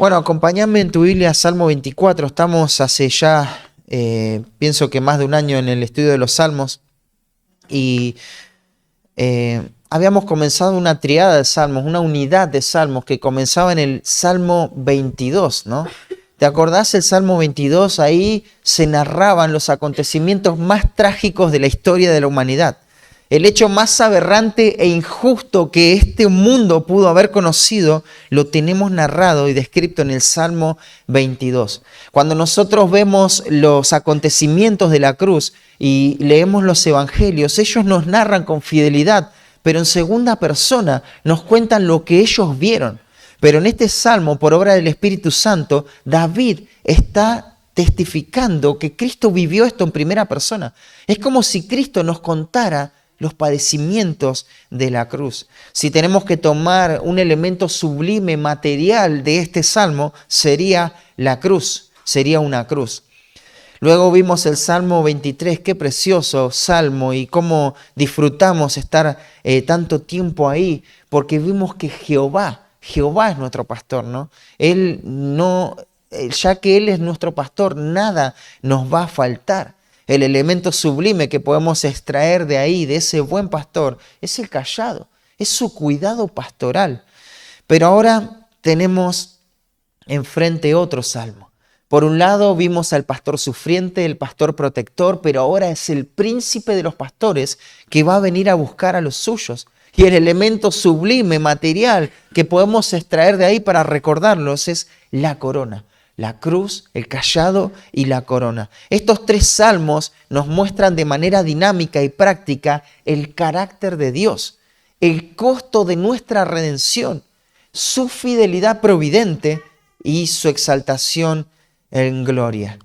Bueno, acompáñame en tu Biblia, Salmo 24. Estamos hace ya, pienso que más de un año en el estudio de los Salmos y habíamos comenzado una triada de Salmos, una unidad de Salmos que comenzaba en el Salmo 22, ¿no? ¿Te acordás el Salmo 22? Ahí se narraban los acontecimientos más trágicos de la historia de la humanidad. El hecho más aberrante e injusto que este mundo pudo haber conocido, lo tenemos narrado y descrito en el Salmo 22. Cuando nosotros vemos los acontecimientos de la cruz y leemos los evangelios, ellos nos narran con fidelidad, pero en segunda persona nos cuentan lo que ellos vieron. Pero en este Salmo, por obra del Espíritu Santo, David está testificando que Cristo vivió esto en primera persona. Es como si Cristo nos contara los padecimientos de la cruz. Si tenemos que tomar un elemento sublime, material de este salmo, sería la cruz, sería una cruz. Luego vimos el Salmo 23, qué precioso salmo y cómo disfrutamos estar tanto tiempo ahí, porque vimos que Jehová es nuestro pastor, ¿no? Ya que Él es nuestro pastor, nada nos va a faltar. El elemento sublime que podemos extraer de ahí, de ese buen pastor, es el cayado, es su cuidado pastoral. Pero ahora tenemos enfrente otro salmo. Por un lado vimos al pastor sufriente, el pastor protector, pero ahora es el príncipe de los pastores que va a venir a buscar a los suyos. Y el elemento sublime, material, que podemos extraer de ahí para recordarlos es la corona. La cruz, el cayado y la corona. Estos tres salmos nos muestran de manera dinámica y práctica el carácter de Dios, el costo de nuestra redención, su fidelidad providente y su exaltación en gloria.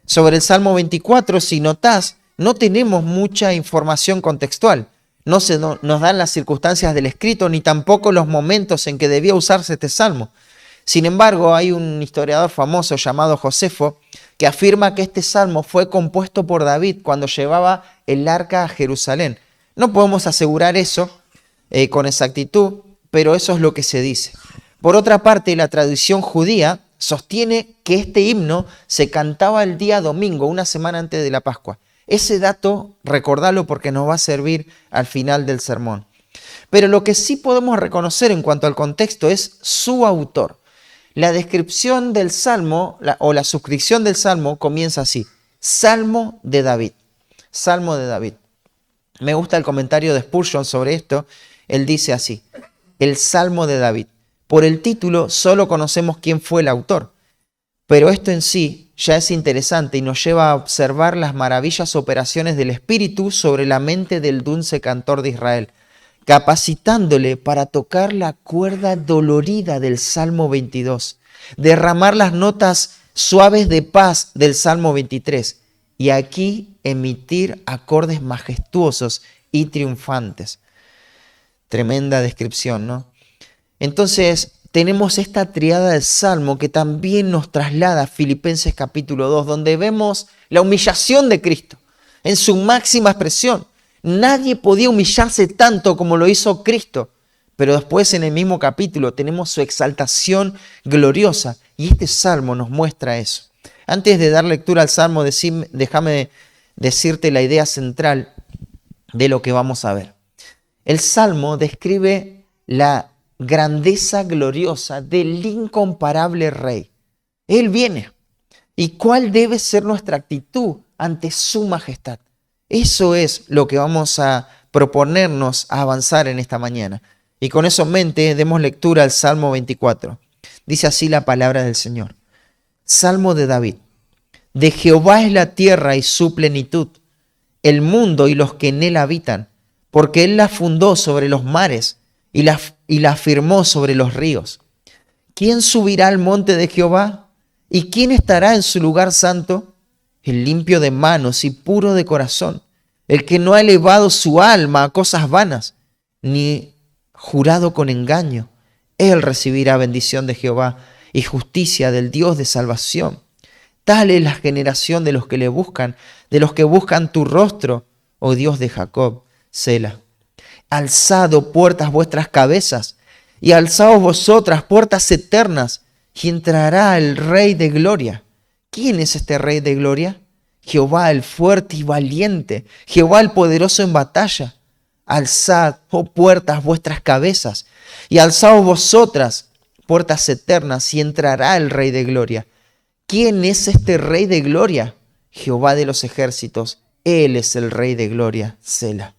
Sobre el Salmo 24, si notás, no tenemos mucha información contextual. No nos dan las circunstancias del escrito ni tampoco los momentos en que debía usarse este salmo. Sin embargo, hay un historiador famoso llamado Josefo que afirma que este salmo fue compuesto por David cuando llevaba el arca a Jerusalén. No podemos asegurar eso con exactitud, pero eso es lo que se dice. Por otra parte, la tradición judía sostiene que este himno se cantaba el día domingo, una semana antes de la Pascua. Ese dato, recordalo porque nos va a servir al final del sermón. Pero lo que sí podemos reconocer en cuanto al contexto es su autor. La descripción del Salmo o la suscripción del Salmo comienza así. Salmo de David. Salmo de David. Me gusta el comentario de Spurgeon sobre esto. Él dice así. El Salmo de David. Por el título solo conocemos quién fue el autor. Pero esto en sí ya es interesante y nos lleva a observar las maravillosas operaciones del Espíritu sobre la mente del dulce cantor de Israel, capacitándole para tocar la cuerda dolorida del Salmo 22, derramar las notas suaves de paz del Salmo 23 y aquí emitir acordes majestuosos y triunfantes. Tremenda descripción, ¿no? Entonces tenemos esta triada del Salmo que también nos traslada a Filipenses capítulo 2, donde vemos la humillación de Cristo en su máxima expresión. Nadie podía humillarse tanto como lo hizo Cristo. Pero después en el mismo capítulo tenemos su exaltación gloriosa. Y este salmo nos muestra eso. Antes de dar lectura al salmo, déjame decirte la idea central de lo que vamos a ver. El salmo describe la grandeza gloriosa del incomparable Rey. Él viene. ¿Y cuál debe ser nuestra actitud ante su majestad? Eso es lo que vamos a proponernos a avanzar en esta mañana. Y con eso en mente, demos lectura al Salmo 24. Dice así la palabra del Señor. Salmo de David. De Jehová es la tierra y su plenitud, el mundo y los que en él habitan, porque él la fundó sobre los mares y la afirmó sobre los ríos. ¿Quién subirá al monte de Jehová? ¿Y quién estará en su lugar santo? El limpio de manos y puro de corazón, el que no ha elevado su alma a cosas vanas, ni jurado con engaño. Él recibirá bendición de Jehová y justicia del Dios de salvación. Tal es la generación de los que le buscan, de los que buscan tu rostro, oh Dios de Jacob. Sela. Alzad, oh puertas, vuestras cabezas, y alzaos vosotras, puertas eternas, y entrará el Rey de Gloria. ¿Quién es este Rey de Gloria? Jehová el fuerte y valiente, Jehová el poderoso en batalla. Alzad, oh puertas, vuestras cabezas, y alzaos vosotras, puertas eternas, y entrará el Rey de Gloria. ¿Quién es este Rey de Gloria? Jehová de los ejércitos, Él es el Rey de Gloria, Selah.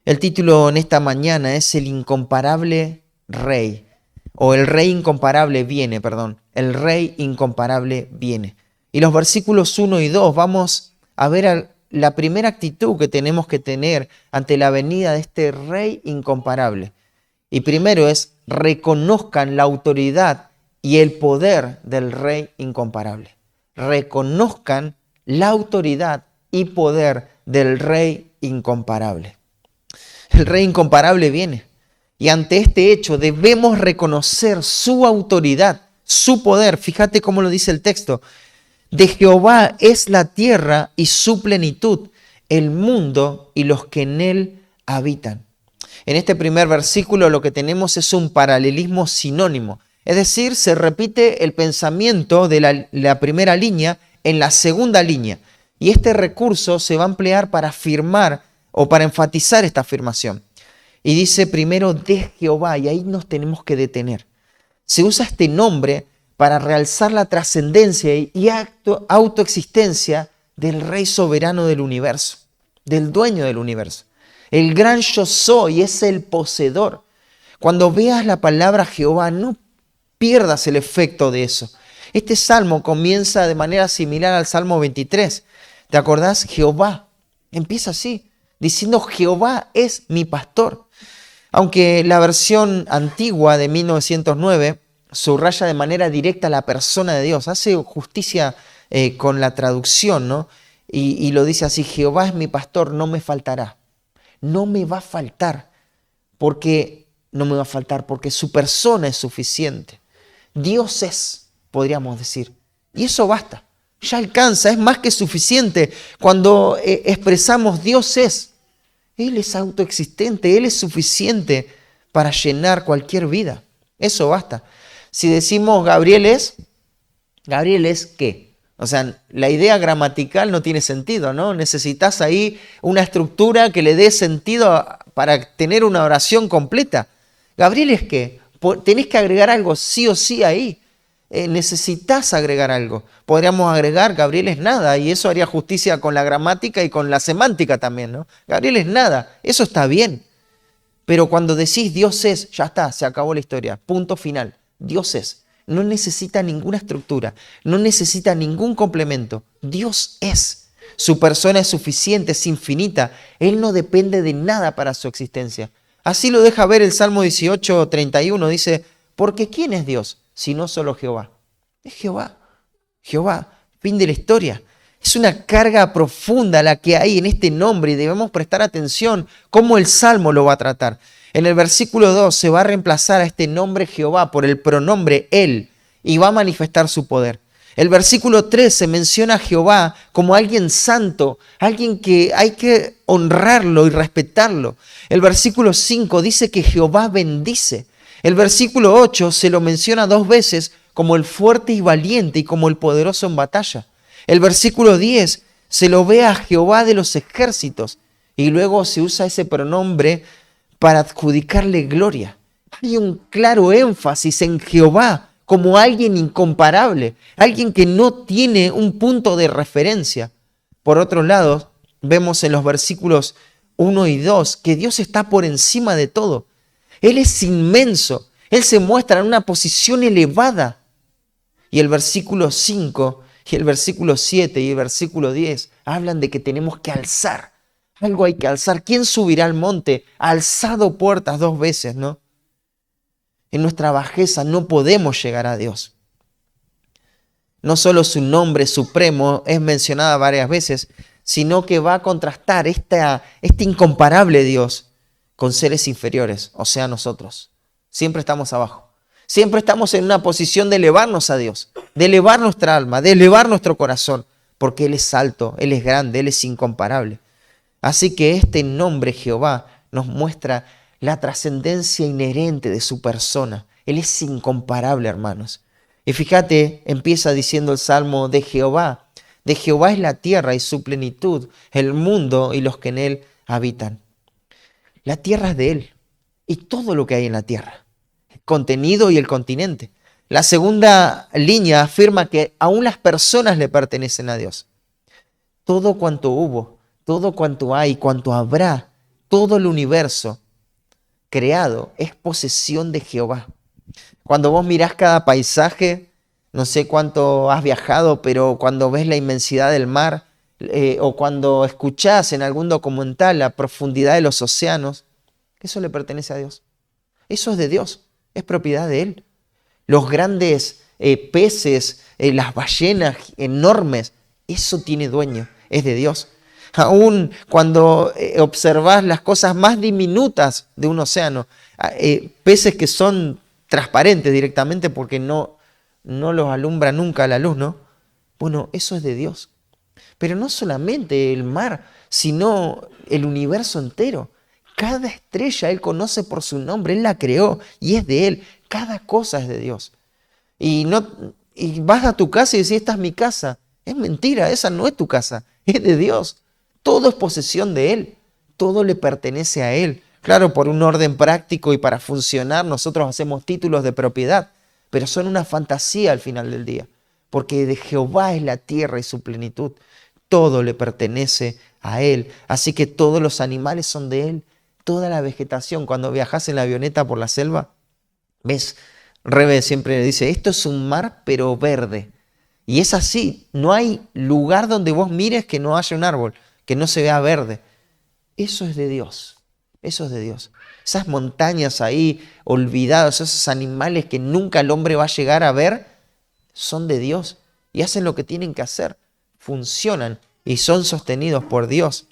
El título en esta mañana es El incomparable Rey, o el Rey incomparable viene, el Rey incomparable viene. Y los versículos 1 y 2 vamos a ver la primera actitud que tenemos que tener ante la venida de este Rey incomparable. Y primero es, reconozcan la autoridad y el poder del Rey incomparable. Reconozcan la autoridad y poder del Rey incomparable. El Rey incomparable viene. Y ante este hecho debemos reconocer su autoridad, su poder. Fíjate cómo lo dice el texto. De Jehová es la tierra y su plenitud, el mundo y los que en él habitan. En este primer versículo lo que tenemos es un paralelismo sinónimo. Es decir, se repite el pensamiento de la primera línea en la segunda línea. Y este recurso se va a emplear para afirmar o para enfatizar esta afirmación. Y dice primero de Jehová, y ahí nos tenemos que detener. Se usa este nombre para realzar la trascendencia y autoexistencia del Rey soberano del universo, del dueño del universo. El gran yo soy es el poseedor. Cuando veas la palabra Jehová, no pierdas el efecto de eso. Este salmo comienza de manera similar al Salmo 23. ¿Te acordás? Jehová. Empieza así, diciendo Jehová es mi pastor. Aunque la versión antigua de 1909 subraya de manera directa la persona de Dios, hace justicia con la traducción, ¿no? Y lo dice así, Jehová es mi pastor, no me faltará. No me va a faltar, porque su persona es suficiente. Dios es, podríamos decir, y eso basta, ya alcanza, es más que suficiente. Cuando expresamos Dios es, Él es autoexistente, Él es suficiente para llenar cualquier vida, eso basta. Si decimos Gabriel es ¿qué? O sea, la idea gramatical no tiene sentido, ¿no? Necesitas ahí una estructura que le dé sentido para tener una oración completa. Gabriel es ¿qué? Tenés que agregar algo sí o sí ahí. Necesitas agregar algo. Podríamos agregar Gabriel es nada y eso haría justicia con la gramática y con la semántica también, ¿no? Gabriel es nada, eso está bien. Pero cuando decís Dios es, ya está, se acabó la historia, punto final. Dios es. No necesita ninguna estructura, no necesita ningún complemento. Dios es. Su persona es suficiente, es infinita. Él no depende de nada para su existencia. Así lo deja ver el Salmo 18:31. Dice, porque ¿quién es Dios? Sino solo Jehová. Es Jehová. Jehová. Fin de la historia. Es una carga profunda la que hay en este nombre y debemos prestar atención cómo el Salmo lo va a tratar. En el versículo 2 se va a reemplazar a este nombre Jehová por el pronombre Él y va a manifestar su poder. El versículo 3 se menciona a Jehová como alguien santo, alguien que hay que honrarlo y respetarlo. El versículo 5 dice que Jehová bendice. El versículo 8 se lo menciona 2 veces como el fuerte y valiente y como el poderoso en batalla. El versículo 10 se lo ve a Jehová de los ejércitos y luego se usa ese pronombre para adjudicarle gloria. Hay un claro énfasis en Jehová como alguien incomparable, alguien que no tiene un punto de referencia. Por otro lado, vemos en los versículos 1 y 2 que Dios está por encima de todo. Él es inmenso, Él se muestra en una posición elevada. Y el versículo 5 y el versículo 7 y el versículo 10 hablan de que tenemos que alzar. Algo hay que alzar. ¿Quién subirá al monte? Alzado puertas 2 veces, ¿no? En nuestra bajeza no podemos llegar a Dios. No solo su nombre supremo es mencionado varias veces, sino que va a contrastar este incomparable Dios con seres inferiores, o sea, nosotros. Siempre estamos abajo. Siempre estamos en una posición de elevarnos a Dios, de elevar nuestra alma, de elevar nuestro corazón, porque Él es alto, Él es grande, Él es incomparable. Así que este nombre Jehová nos muestra la trascendencia inherente de su persona. Él es incomparable, hermanos. Y fíjate, empieza diciendo el Salmo de Jehová. De Jehová es la tierra y su plenitud, el mundo y los que en él habitan. La tierra es de él y todo lo que hay en la tierra, el contenido y el continente. La segunda línea afirma que aún las personas le pertenecen a Dios. Todo cuanto hubo, todo cuanto hay, cuanto habrá, todo el universo creado es posesión de Jehová. Cuando vos mirás cada paisaje, no sé cuánto has viajado, pero cuando ves la inmensidad del mar, o cuando escuchás en algún documental la profundidad de los océanos, eso le pertenece a Dios. Eso es de Dios, es propiedad de Él. Los grandes peces, las ballenas enormes, eso tiene dueño, es de Dios. Aún cuando observás las cosas más diminutas de un océano, peces que son transparentes directamente porque no los alumbra nunca la luz, ¿no? Bueno, eso es de Dios. Pero no solamente el mar, sino el universo entero. Cada estrella Él conoce por su nombre, Él la creó y es de Él. Cada cosa es de Dios. Y vas a tu casa y decís, esta es mi casa. Es mentira, esa no es tu casa, es de Dios. Todo es posesión de Él, todo le pertenece a Él. Claro, por un orden práctico y para funcionar nosotros hacemos títulos de propiedad, pero son una fantasía al final del día, porque de Jehová es la tierra y su plenitud. Todo le pertenece a Él, así que todos los animales son de Él, toda la vegetación. Cuando viajas en la avioneta por la selva, ves, Rebe siempre dice, esto es un mar pero verde. Y es así, no hay lugar donde vos mires que no haya un árbol, que no se vea verde. Eso es de Dios, eso es de Dios. Esas montañas ahí olvidadas, esos animales que nunca el hombre va a llegar a ver, son de Dios y hacen lo que tienen que hacer, funcionan y son sostenidos por Dios.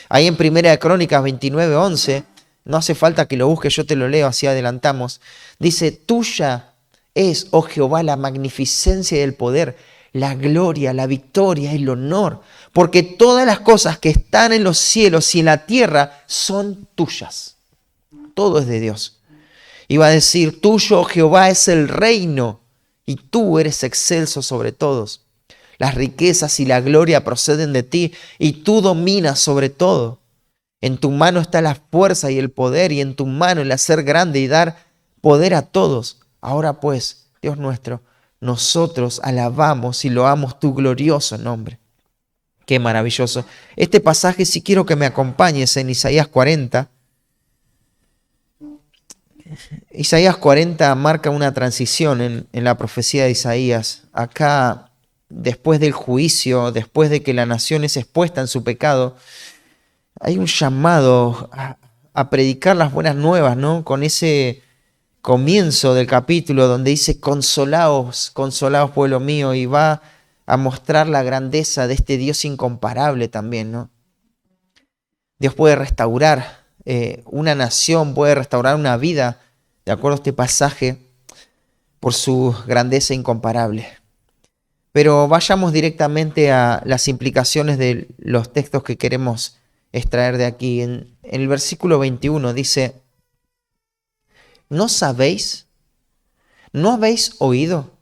Ahí en Primera de Crónicas 29:11, no hace falta que lo busques, yo te lo leo, así adelantamos. Dice, tuya es, oh Jehová, la magnificencia y el poder, la gloria, la victoria y el honor, porque todas las cosas que están en los cielos y en la tierra son tuyas. Todo es de Dios. Iba a decir, tuyo, oh Jehová, es el reino y tú eres excelso sobre todos. Las riquezas y la gloria proceden de ti y tú dominas sobre todo. En tu mano está la fuerza y el poder y en tu mano el hacer grande y dar poder a todos. Ahora pues, Dios nuestro, nosotros alabamos y loamos tu glorioso nombre. Qué maravilloso. Este pasaje sí quiero que me acompañes en Isaías 40. Isaías 40 marca una transición en la profecía de Isaías. Acá, después del juicio, después de que la nación es expuesta en su pecado, hay un llamado a predicar las buenas nuevas, ¿no? Con ese comienzo del capítulo donde dice, consolaos, consolaos pueblo mío, y va a mostrar la grandeza de este Dios incomparable también, ¿no? Dios puede restaurar una nación, puede restaurar una vida, de acuerdo a este pasaje, por su grandeza incomparable. Pero vayamos directamente a las implicaciones de los textos que queremos extraer de aquí. En el versículo 21 dice, ¿no sabéis? ¿No habéis oído?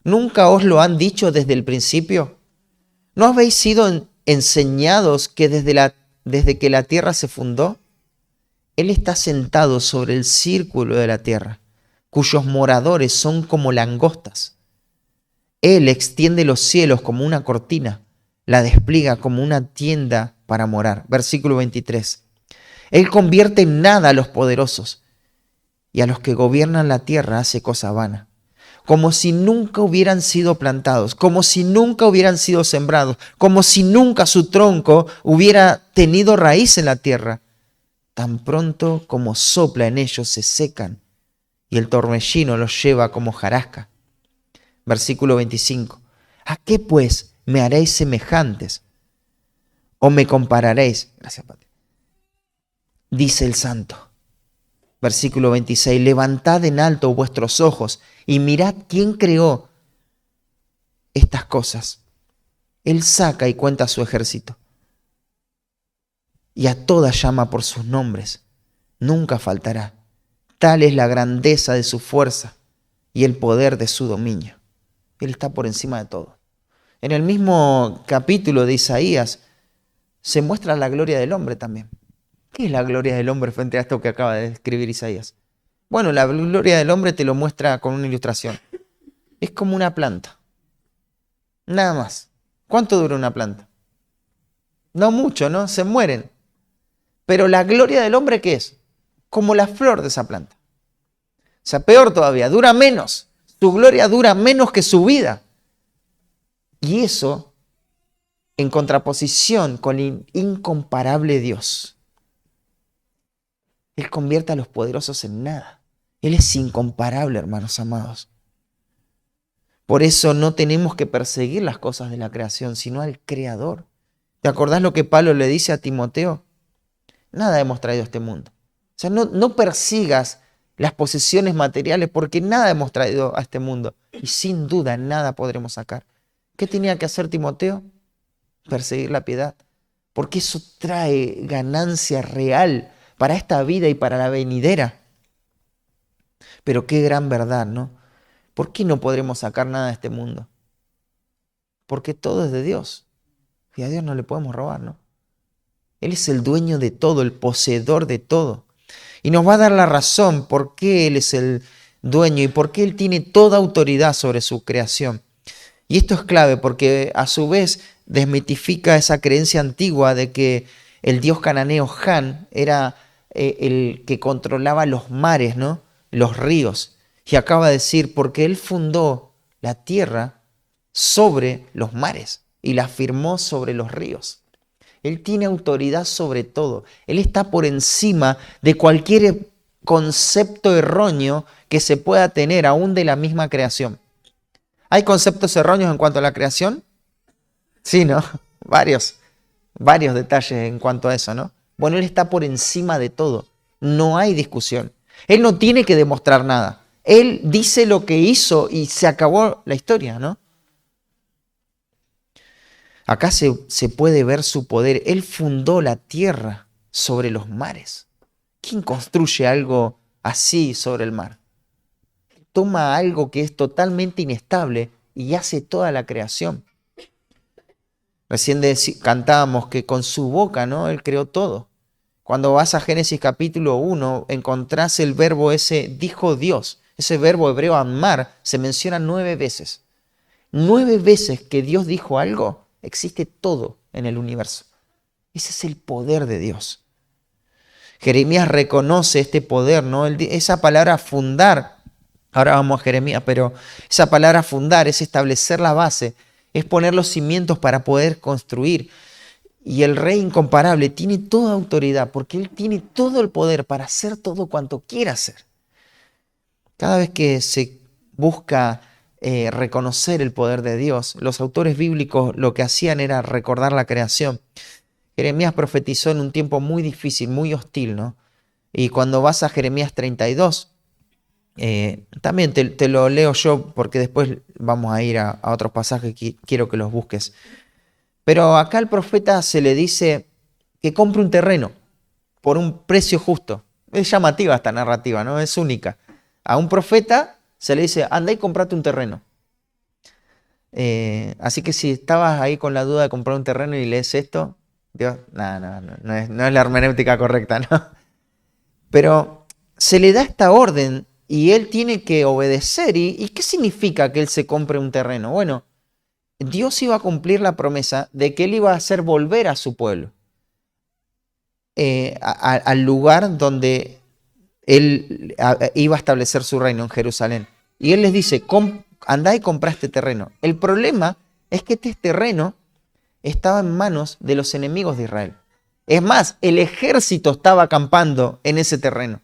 ¿Nunca os lo han dicho desde el principio? ¿No habéis sido enseñados que desde que la tierra se fundó? Él está sentado sobre el círculo de la tierra, cuyos moradores son como langostas. Él extiende los cielos como una cortina, la despliega como una tienda para morar. Versículo 23. Él convierte en nada a los poderosos y a los que gobiernan la tierra hace cosa vana. Como si nunca hubieran sido plantados, como si nunca hubieran sido sembrados, como si nunca su tronco hubiera tenido raíz en la tierra. Tan pronto como sopla en ellos se secan y el torbellino los lleva como hojarasca. Versículo 25. ¿A qué pues me haréis semejantes? ¿O me compararéis? Gracias, Padre. Dice el Santo. Versículo 26. Levantad en alto vuestros ojos y mirad quién creó estas cosas. Él saca y cuenta su ejército. Y a todas llama por sus nombres. Nunca faltará. Tal es la grandeza de su fuerza y el poder de su dominio. Él está por encima de todo. En el mismo capítulo de Isaías se muestra la gloria del hombre también. ¿Qué es la gloria del hombre frente a esto que acaba de escribir Isaías? Bueno, la gloria del hombre te lo muestra con una ilustración. Es como una planta. Nada más. ¿Cuánto dura una planta? No mucho, ¿no? Se mueren. Pero la gloria del hombre, ¿qué es? Como la flor de esa planta. O sea, peor todavía, dura menos. Su gloria dura menos que su vida. Y eso en contraposición con el incomparable Dios. Él convierte a los poderosos en nada. Él es incomparable, hermanos amados. Por eso no tenemos que perseguir las cosas de la creación, sino al Creador. ¿Te acordás lo que Pablo le dice a Timoteo? Nada hemos traído a este mundo. O sea, no persigas las posesiones materiales porque nada hemos traído a este mundo. Y sin duda nada podremos sacar. ¿Qué tenía que hacer Timoteo? Perseguir la piedad. Porque eso trae ganancia real para esta vida y para la venidera. Pero qué gran verdad, ¿no? ¿Por qué no podremos sacar nada de este mundo? Porque todo es de Dios. Y a Dios no le podemos robar, ¿no? Él es el dueño de todo, el poseedor de todo. Y nos va a dar la razón por qué Él es el dueño y por qué Él tiene toda autoridad sobre su creación. Y esto es clave porque a su vez desmitifica esa creencia antigua de que el dios cananeo Han era el que controlaba los mares, ¿no? Los ríos. Y acaba de decir, porque Él fundó la tierra sobre los mares y la firmó sobre los ríos. Él tiene autoridad sobre todo. Él está por encima de cualquier concepto erróneo que se pueda tener aún de la misma creación. ¿Hay conceptos erróneos en cuanto a la creación? Sí, ¿no? Varios detalles en cuanto a eso, ¿no? Bueno, Él está por encima de todo. No hay discusión. Él no tiene que demostrar nada. Él dice lo que hizo y se acabó la historia, ¿no? Acá se puede ver su poder. Él fundó la tierra sobre los mares. ¿Quién construye algo así sobre el mar? Toma algo que es totalmente inestable y hace toda la creación. Recién cantábamos que con su boca, ¿no? Él creó todo. Cuando vas a Génesis capítulo 1, encontrás el verbo ese, dijo Dios. Ese verbo hebreo amar se menciona 9 veces. 9 veces que Dios dijo algo, existe todo en el universo. Ese es el poder de Dios. Jeremías reconoce este poder, ¿no? Esa palabra fundar, ahora vamos a Jeremías, pero esa palabra fundar es establecer la base, es poner los cimientos para poder construir. Y el Rey incomparable tiene toda autoridad porque Él tiene todo el poder para hacer todo cuanto quiera hacer. Cada vez que se busca reconocer el poder de Dios, los autores bíblicos lo que hacían era recordar la creación. Jeremías profetizó en un tiempo muy difícil, muy hostil, ¿no? Y cuando vas a Jeremías 32, también te lo leo yo porque después vamos a ir a otros pasajes que quiero que los busques. Pero acá al profeta se le dice que compre un terreno por un precio justo. Es llamativa esta narrativa, ¿no? Es única. A un profeta se le dice, anda y comprate un terreno. Así que si estabas ahí con la duda de comprar un terreno y lees esto, Dios, no es la hermenéutica correcta, ¿no? Pero se le da esta orden y él tiene que obedecer. ¿Y qué significa que él se compre un terreno? Bueno, Dios iba a cumplir la promesa de que Él iba a hacer volver a su pueblo al lugar donde Él iba a establecer su reino en Jerusalén. Y Él les dice, andá y comprá este terreno. El problema es que este terreno estaba en manos de los enemigos de Israel. Es más, el ejército estaba acampando en ese terreno.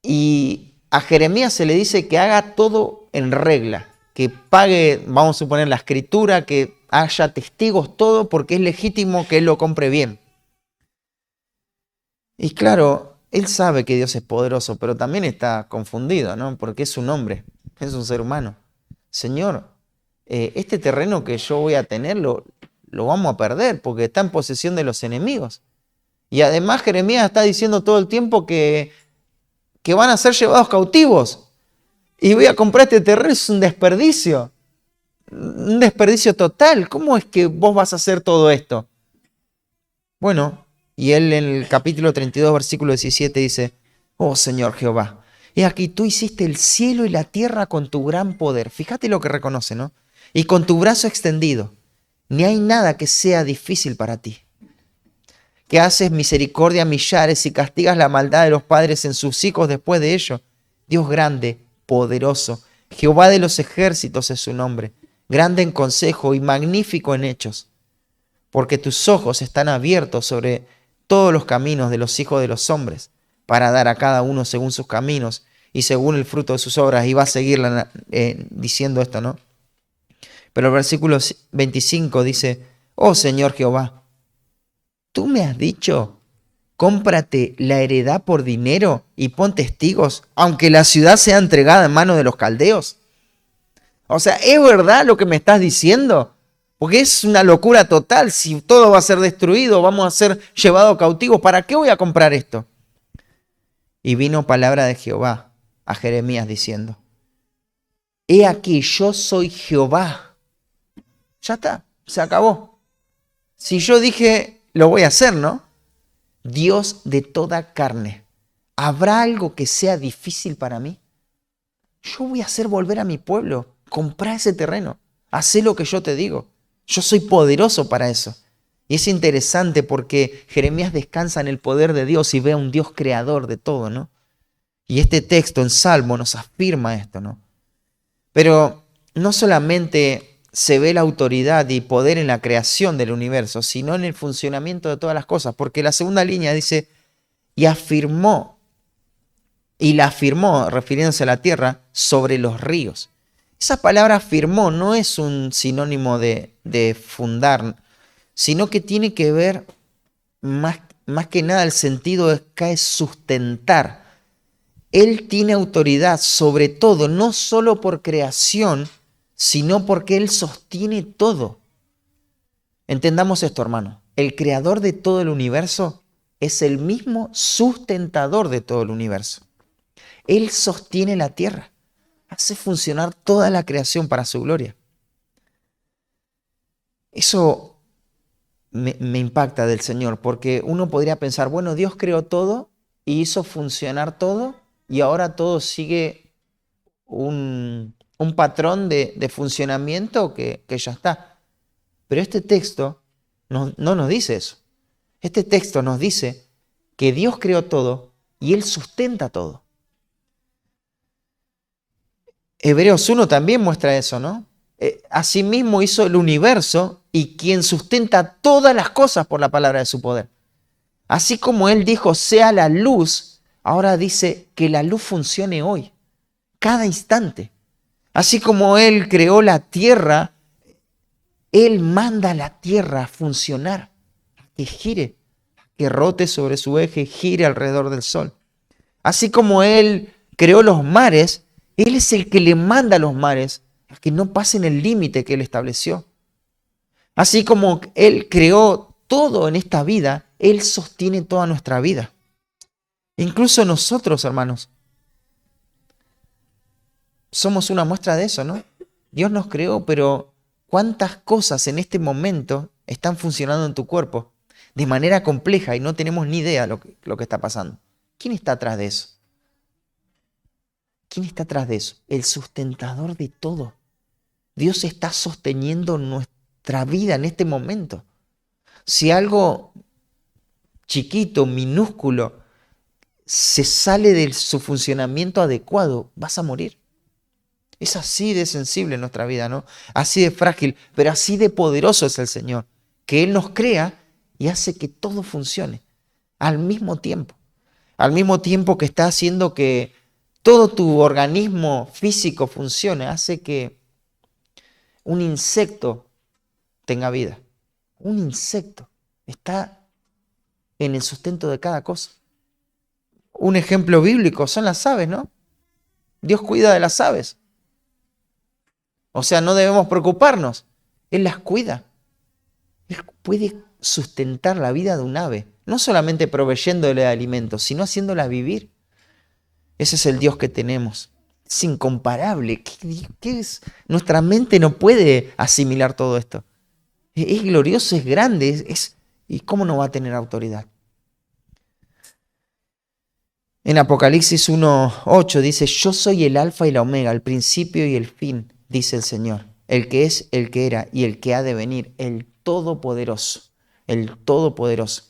Y a Jeremías se le dice que haga todo en regla. Que pague, vamos a suponer, la escritura, que haya testigos, todo, porque es legítimo que él lo compre bien. Y claro, él sabe que Dios es poderoso, pero también está confundido, ¿no? Porque es un hombre, es un ser humano. Señor, este terreno que yo voy a tener lo vamos a perder porque está en posesión de los enemigos. Y además Jeremías está diciendo todo el tiempo que que van a ser llevados cautivos. Y voy a comprar este terreno, es un desperdicio. Un desperdicio total. ¿Cómo es que vos vas a hacer todo esto? Bueno, y él en el capítulo 32, versículo 17 dice, oh Señor Jehová, he aquí tú hiciste el cielo y la tierra con tu gran poder. Fíjate lo que reconoce, ¿no? Y con tu brazo extendido. Ni hay nada que sea difícil para ti. Que haces misericordia a millares y castigas la maldad de los padres en sus hijos después de ello. Dios grande, poderoso, Jehová de los ejércitos es su nombre, grande en consejo y magnífico en hechos. Porque tus ojos están abiertos sobre todos los caminos de los hijos de los hombres, para dar a cada uno según sus caminos y según el fruto de sus obras. Y va a seguir diciendo esto, ¿no? Pero el versículo 25 dice, oh Señor Jehová, tú me has dicho, cómprate la heredad por dinero y pon testigos, aunque la ciudad sea entregada en manos de los caldeos. O sea, ¿es verdad lo que me estás diciendo? Porque es una locura total. Si todo va a ser destruido, vamos a ser llevados cautivos, ¿para qué voy a comprar esto? Y vino palabra de Jehová a Jeremías diciendo, he aquí, yo soy Jehová. Ya está, se acabó. Si yo dije, lo voy a hacer, ¿no? Dios de toda carne. ¿Habrá algo que sea difícil para mí? Yo voy a hacer volver a mi pueblo. Comprá ese terreno. Hacé lo que yo te digo. Yo soy poderoso para eso. Y es interesante porque Jeremías descansa en el poder de Dios y ve a un Dios creador de todo, ¿no? Y este texto en Salmo nos afirma esto, ¿no? Pero no solamente se ve la autoridad y poder en la creación del universo, sino en el funcionamiento de todas las cosas. Porque la segunda línea dice, y la afirmó, refiriéndose a la tierra, sobre los ríos. Esa palabra afirmó no es un sinónimo de fundar, sino que tiene que ver más que nada el sentido es sustentar. Él tiene autoridad sobre todo, no solo por creación, sino porque Él sostiene todo. Entendamos esto, hermano. El creador de todo el universo es el mismo sustentador de todo el universo. Él sostiene la tierra, hace funcionar toda la creación para su gloria. Eso me impacta del Señor, porque uno podría pensar, bueno, Dios creó todo y hizo funcionar todo, y ahora todo sigue un patrón de funcionamiento que ya está. Pero este texto no nos dice eso. Este texto nos dice que Dios creó todo y Él sustenta todo. Hebreos 1 también muestra eso, ¿no? Asimismo hizo el universo y quien sustenta todas las cosas por la palabra de su poder. Así como Él dijo, sea la luz, ahora dice que la luz funcione hoy, cada instante. Así como Él creó la tierra, Él manda a la tierra a funcionar, a que gire, a que rote sobre su eje, gire alrededor del sol. Así como Él creó los mares, Él es el que le manda a los mares a que no pasen el límite que Él estableció. Así como Él creó todo en esta vida, Él sostiene toda nuestra vida. Incluso nosotros, hermanos, somos una muestra de eso, ¿no? Dios nos creó, pero ¿cuántas cosas en este momento están funcionando en tu cuerpo de manera compleja y no tenemos ni idea de lo que está pasando? ¿Quién está atrás de eso? ¿Quién está atrás de eso? El sustentador de todo. Dios está sosteniendo nuestra vida en este momento. Si algo chiquito, minúsculo, se sale de su funcionamiento adecuado, vas a morir. Es así de sensible nuestra vida, ¿no? Así de frágil, pero así de poderoso es el Señor, que Él nos crea y hace que todo funcione al mismo tiempo que está haciendo que todo tu organismo físico funcione, hace que un insecto tenga vida. Un insecto está en el sustento de cada cosa. Un ejemplo bíblico son las aves, ¿no? Dios cuida de las aves. O sea, no debemos preocuparnos. Él las cuida. Él puede sustentar la vida de un ave, no solamente proveyéndole de alimentos, sino haciéndola vivir. Ese es el Dios que tenemos. Es incomparable. ¿Qué es? Nuestra mente no puede asimilar todo esto. Es glorioso, es grande. ¿Y cómo no va a tener autoridad? En Apocalipsis 1:8 dice, yo soy el alfa y la omega, el principio y el fin, dice el Señor, el que es, el que era y el que ha de venir, el Todopoderoso, el Todopoderoso.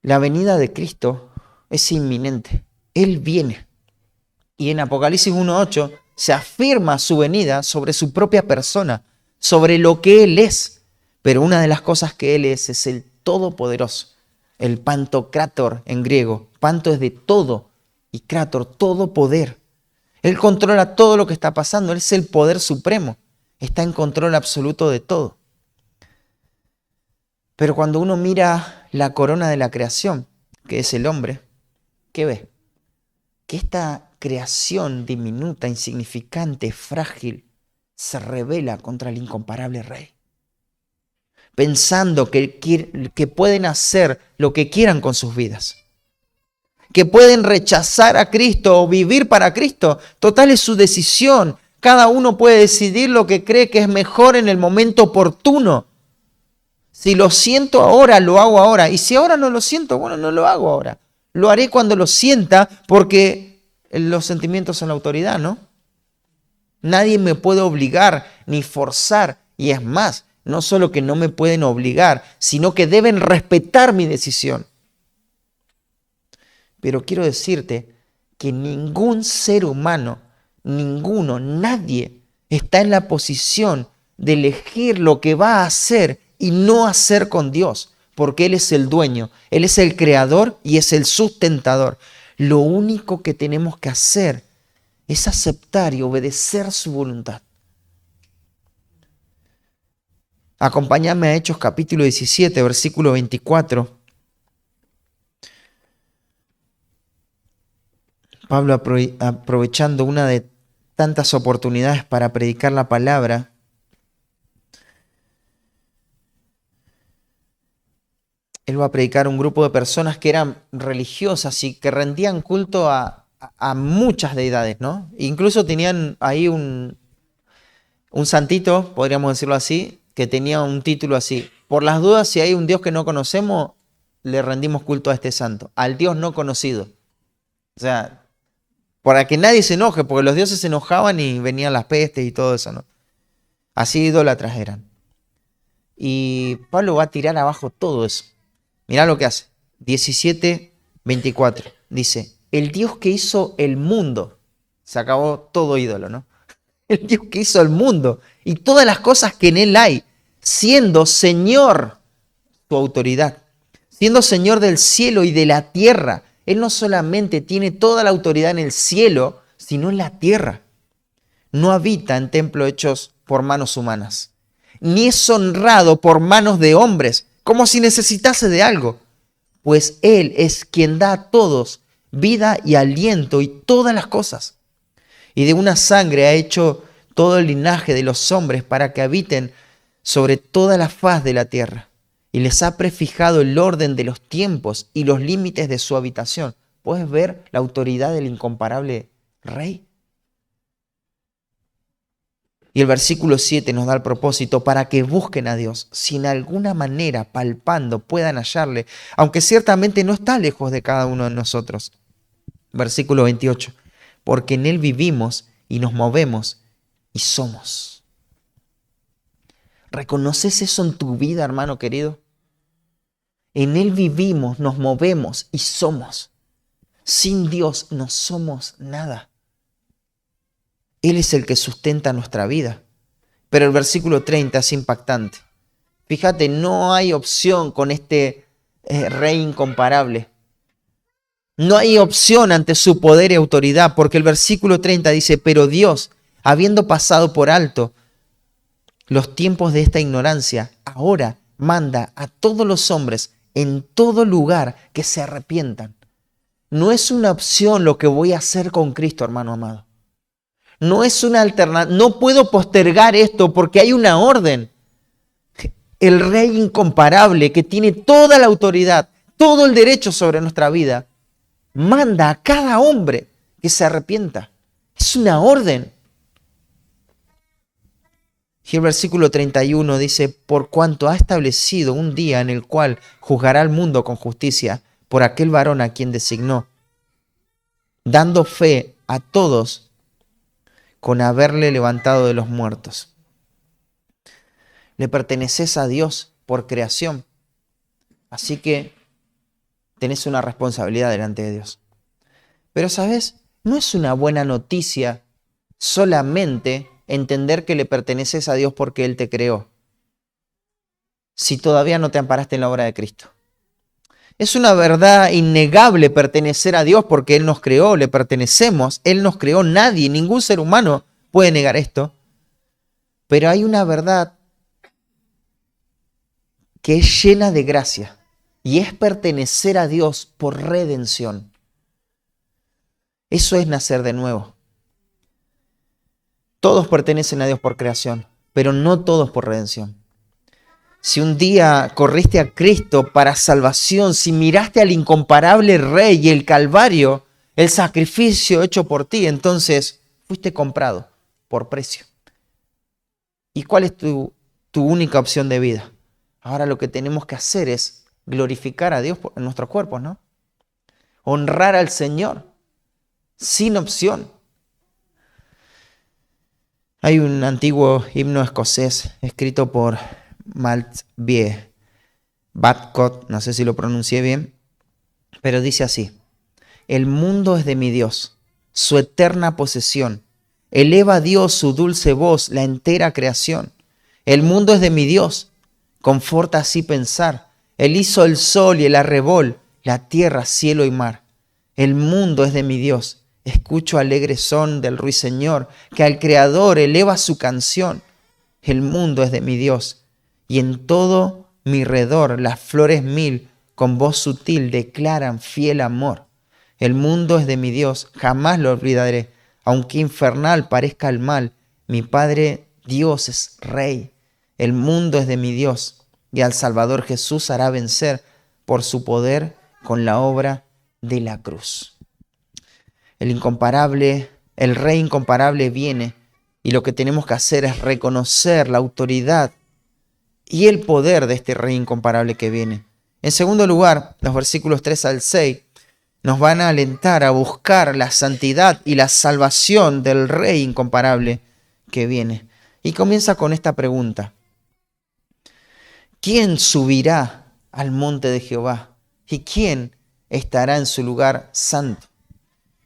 La venida de Cristo es inminente, Él viene. Y en Apocalipsis 1:8 se afirma su venida sobre su propia persona, sobre lo que Él es. Pero una de las cosas que Él es el Todopoderoso, el Pantocrátor en griego. Panto es de todo y Krator, todo poder. Él controla todo lo que está pasando, Él es el poder supremo, está en control absoluto de todo. Pero cuando uno mira la corona de la creación, que es el hombre, ¿qué ve? Que esta creación diminuta, insignificante, frágil, se rebela contra el incomparable Rey. Pensando que pueden hacer lo que quieran con sus vidas. Que pueden rechazar a Cristo o vivir para Cristo. Total es su decisión. Cada uno puede decidir lo que cree que es mejor en el momento oportuno. Si lo siento ahora, lo hago ahora. Y si ahora no lo siento, bueno, no lo hago ahora. Lo haré cuando lo sienta porque los sentimientos son la autoridad, ¿no? Nadie me puede obligar ni forzar. Y es más, no solo que no me pueden obligar, sino que deben respetar mi decisión. Pero quiero decirte que ningún ser humano, nadie está en la posición de elegir lo que va a hacer y no hacer con Dios, porque Él es el dueño, Él es el creador y es el sustentador. Lo único que tenemos que hacer es aceptar y obedecer su voluntad. Acompáñame a Hechos capítulo 17, versículo 24. Pablo, aprovechando una de tantas oportunidades para predicar la palabra, él va a predicar a un grupo de personas que eran religiosas y que rendían culto a muchas deidades, ¿no? Incluso tenían ahí un santito, podríamos decirlo así, que tenía un título así: por las dudas, si hay un Dios que no conocemos, le rendimos culto a este santo, al Dios no conocido. O sea, para que nadie se enoje, porque los dioses se enojaban y venían las pestes y todo eso, ¿no? Así idólatras eran. Y Pablo va a tirar abajo todo eso. Mirá lo que hace. 17:24. Dice, el Dios que hizo el mundo. Se acabó todo ídolo, ¿no? El Dios que hizo el mundo y todas las cosas que en él hay, siendo Señor, tu autoridad, siendo Señor del cielo y de la tierra. Él no solamente tiene toda la autoridad en el cielo, sino en la tierra. No habita en templos hechos por manos humanas, ni es honrado por manos de hombres, como si necesitase de algo, pues Él es quien da a todos vida y aliento y todas las cosas. Y de una sangre ha hecho todo el linaje de los hombres para que habiten sobre toda la faz de la tierra. Y les ha prefijado el orden de los tiempos y los límites de su habitación. ¿Puedes ver la autoridad del incomparable Rey? Y el versículo 7 nos da el propósito para que busquen a Dios, si en alguna manera, palpando, puedan hallarle, aunque ciertamente no está lejos de cada uno de nosotros. Versículo 28. Porque en Él vivimos y nos movemos y somos. ¿Reconoces eso en tu vida, hermano querido? En Él vivimos, nos movemos y somos. Sin Dios no somos nada. Él es el que sustenta nuestra vida. Pero el versículo 30 es impactante. Fíjate, no hay opción con este Rey incomparable. No hay opción ante su poder y autoridad, porque el versículo 30 dice, pero Dios, habiendo pasado por alto los tiempos de esta ignorancia, ahora manda a todos los hombres en todo lugar que se arrepientan. No es una opción lo que voy a hacer con Cristo, hermano amado. No es una alternativa. No puedo postergar esto porque hay una orden. El Rey incomparable que tiene toda la autoridad, todo el derecho sobre nuestra vida, manda a cada hombre que se arrepienta. Es una orden. Y el versículo 31 dice, por cuanto ha establecido un día en el cual juzgará al mundo con justicia por aquel varón a quien designó, dando fe a todos con haberle levantado de los muertos. Le perteneces a Dios por creación, así que tenés una responsabilidad delante de Dios. Pero, ¿sabes? No es una buena noticia solamente entender que le perteneces a Dios porque Él te creó, si todavía no te amparaste en la obra de Cristo. Es una verdad innegable pertenecer a Dios porque Él nos creó, le pertenecemos, Él nos creó, nadie, ningún ser humano puede negar esto. Pero hay una verdad que es llena de gracia y es pertenecer a Dios por redención. Eso es nacer de nuevo. Todos pertenecen a Dios por creación, pero no todos por redención. Si un día corriste a Cristo para salvación, si miraste al incomparable Rey y el Calvario, el sacrificio hecho por ti, entonces fuiste comprado por precio. ¿Y cuál es tu única opción de vida? Ahora lo que tenemos que hacer es glorificar a Dios en nuestros cuerpos, ¿no? Honrar al Señor, sin opción. Hay un antiguo himno escocés escrito por Maltbie Badcock, no sé si lo pronuncié bien, pero dice así: el mundo es de mi Dios, su eterna posesión. Eleva a Dios su dulce voz, la entera creación. El mundo es de mi Dios, conforta así pensar. Él hizo el sol y el arrebol, la tierra, cielo y mar. El mundo es de mi Dios. Escucho alegre son del ruiseñor, que al Creador eleva su canción. El mundo es de mi Dios, y en todo mi redor las flores mil con voz sutil declaran fiel amor. El mundo es de mi Dios, jamás lo olvidaré, aunque infernal parezca el mal. Mi Padre Dios es Rey. El mundo es de mi Dios, y al Salvador Jesús hará vencer por su poder con la obra de la cruz. El incomparable, el Rey incomparable viene, y lo que tenemos que hacer es reconocer la autoridad y el poder de este Rey incomparable que viene. En segundo lugar, los versículos 3 al 6 nos van a alentar a buscar la santidad y la salvación del Rey incomparable que viene. Y comienza con esta pregunta: ¿quién subirá al monte de Jehová? ¿Y quién estará en su lugar santo?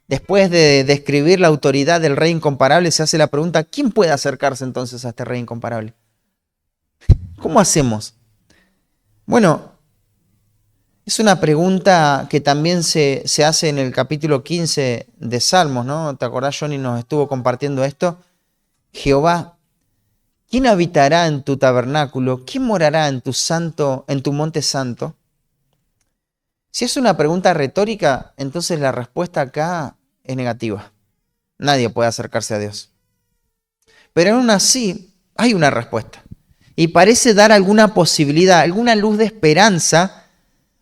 Después de describir la autoridad del Rey incomparable, se hace la pregunta: ¿quién puede acercarse entonces a este Rey incomparable? ¿Cómo hacemos? Bueno, es una pregunta que también se hace en el capítulo 15 de Salmos, ¿no? ¿Te acordás? Johnny nos estuvo compartiendo esto. Jehová, ¿quién habitará en tu tabernáculo? ¿Quién morará en tu monte santo? Si es una pregunta retórica, entonces la respuesta acá es negativa. Nadie puede acercarse a Dios. Pero aún así hay una respuesta. Y parece dar alguna posibilidad, alguna luz de esperanza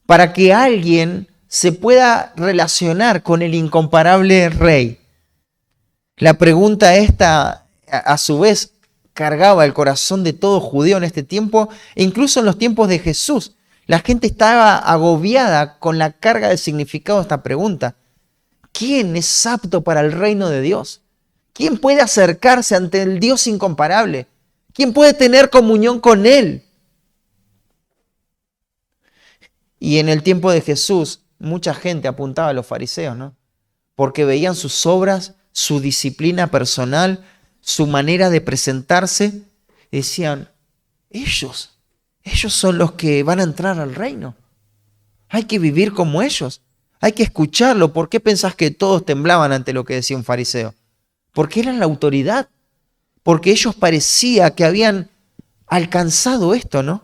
para que alguien se pueda relacionar con el incomparable Rey. La pregunta esta, a su vez, cargaba el corazón de todo judío en este tiempo, e incluso en los tiempos de Jesús. La gente estaba agobiada con la carga de significado de esta pregunta. ¿Quién es apto para el reino de Dios? ¿Quién puede acercarse ante el Dios incomparable? ¿Quién puede tener comunión con Él? Y en el tiempo de Jesús, mucha gente apuntaba a los fariseos, ¿no? Porque veían sus obras, su disciplina personal, su manera de presentarse, y decían: ellos son los que van a entrar al reino. Hay que vivir como ellos. Hay que escucharlo. ¿Por qué pensás que todos temblaban ante lo que decía un fariseo? Porque eran la autoridad. Porque ellos parecía que habían alcanzado esto, ¿no?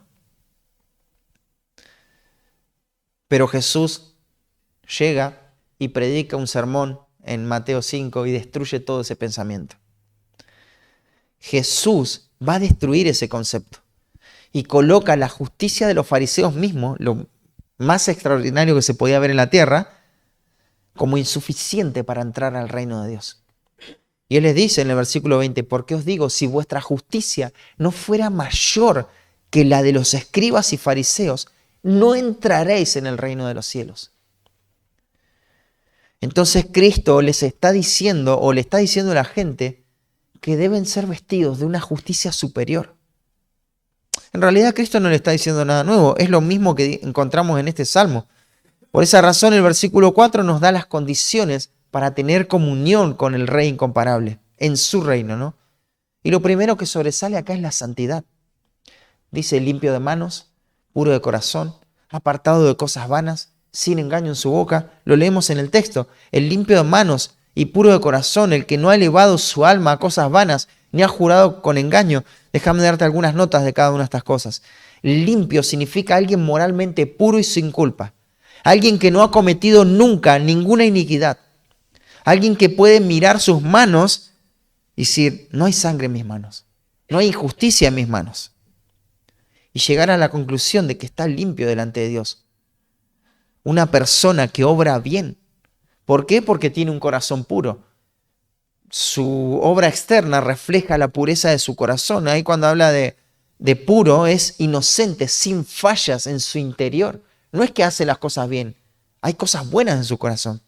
Pero Jesús llega y predica un sermón en Mateo 5 y destruye todo ese pensamiento. Jesús va a destruir ese concepto y coloca la justicia de los fariseos mismos, lo más extraordinario que se podía ver en la tierra, como insuficiente para entrar al reino de Dios. Y Él les dice en el versículo 20, ¿por qué os digo, si vuestra justicia no fuera mayor que la de los escribas y fariseos, no entraréis en el reino de los cielos? Entonces Cristo les está diciendo, o le está diciendo a la gente, que deben ser vestidos de una justicia superior. En realidad Cristo no le está diciendo nada nuevo, es lo mismo que encontramos en este salmo. Por esa razón el versículo 4 nos da las condiciones para tener comunión con el Rey incomparable, en su reino, ¿no? Y lo primero que sobresale acá es la santidad. Dice, limpio de manos, puro de corazón, apartado de cosas vanas, sin engaño en su boca. Lo leemos en el texto. El limpio de manos y puro de corazón, el que no ha elevado su alma a cosas vanas, ni ha jurado con engaño. Déjame darte algunas notas de cada una de estas cosas. Limpio significa alguien moralmente puro y sin culpa. Alguien que no ha cometido nunca ninguna iniquidad. Alguien que puede mirar sus manos y decir, no hay sangre en mis manos, no hay injusticia en mis manos. Y llegar a la conclusión de que está limpio delante de Dios. Una persona que obra bien. ¿Por qué? Porque tiene un corazón puro. Su obra externa refleja la pureza de su corazón. Ahí cuando habla de puro es inocente, sin fallas en su interior. No es que hace las cosas bien, hay cosas buenas en su corazón.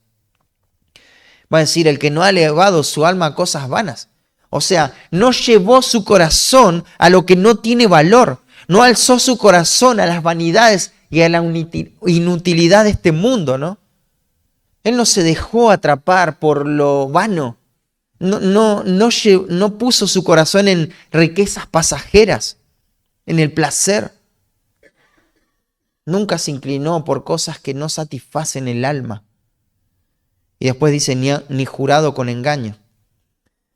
Va a decir, el que no ha elevado su alma a cosas vanas. O sea, no llevó su corazón a lo que no tiene valor. No alzó su corazón a las vanidades y a la inutilidad de este mundo, ¿no? Él no se dejó atrapar por lo vano. No puso su corazón en riquezas pasajeras, en el placer. Nunca se inclinó por cosas que no satisfacen el alma. Y después dice, ni jurado con engaño.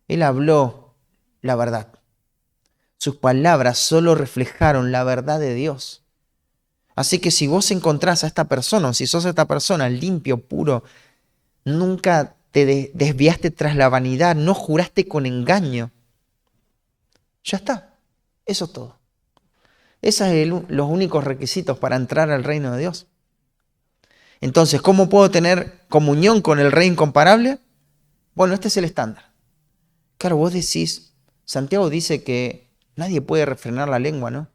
Él habló la verdad. Sus palabras solo reflejaron la verdad de Dios. Así que si vos encontrás a esta persona, o si sos esta persona limpio, puro, nunca te desviaste tras la vanidad, no juraste con engaño, ya está. Eso es todo. Esos son los únicos requisitos para entrar al reino de Dios. Entonces, ¿cómo puedo tener comunión con el Rey incomparable? Bueno, este es el estándar. Claro, vos decís, Santiago dice que nadie puede refrenar la lengua, ¿no?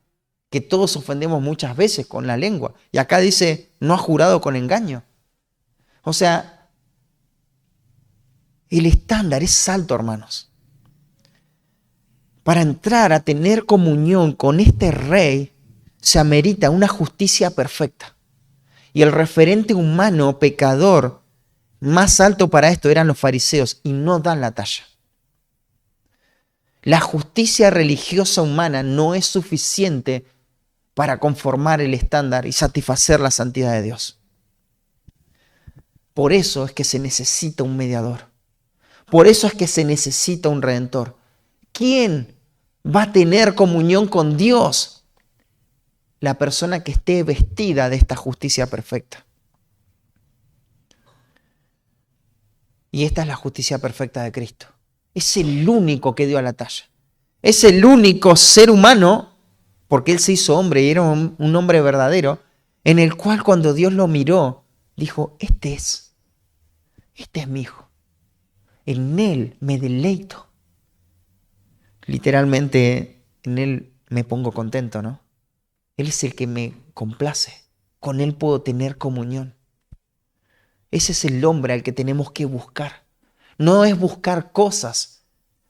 Que todos ofendemos muchas veces con la lengua. Y acá dice, no ha jurado con engaño. O sea, el estándar es alto, hermanos. Para entrar a tener comunión con este Rey, se amerita una justicia perfecta. Y el referente humano pecador más alto para esto eran los fariseos, y no dan la talla. La justicia religiosa humana no es suficiente para conformar el estándar y satisfacer la santidad de Dios. Por eso es que se necesita un mediador. Por eso es que se necesita un redentor. ¿Quién va a tener comunión con Dios? La persona que esté vestida de esta justicia perfecta. Y esta es la justicia perfecta de Cristo. Es el único que dio a la talla. Es el único ser humano, porque Él se hizo hombre y era un hombre verdadero, en el cual cuando Dios lo miró, dijo, este es mi hijo. En Él me deleito. Literalmente, en Él me pongo contento, ¿no? Él es el que me complace. Con Él puedo tener comunión. Ese es el hombre al que tenemos que buscar. No es buscar cosas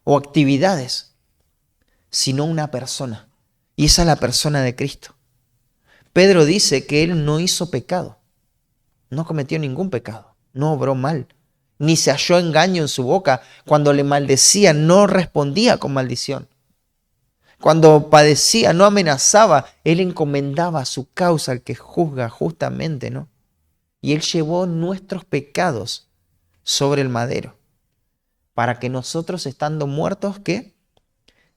o actividades, sino una persona. Y esa es la persona de Cristo. Pedro dice que Él no hizo pecado. No cometió ningún pecado. No obró mal. Ni se halló engaño en su boca. Cuando le maldecía, no respondía con maldición. Cuando padecía, no amenazaba. Él encomendaba su causa al que juzga justamente, ¿no? Y Él llevó nuestros pecados sobre el madero. Para que nosotros, estando muertos, ¿qué?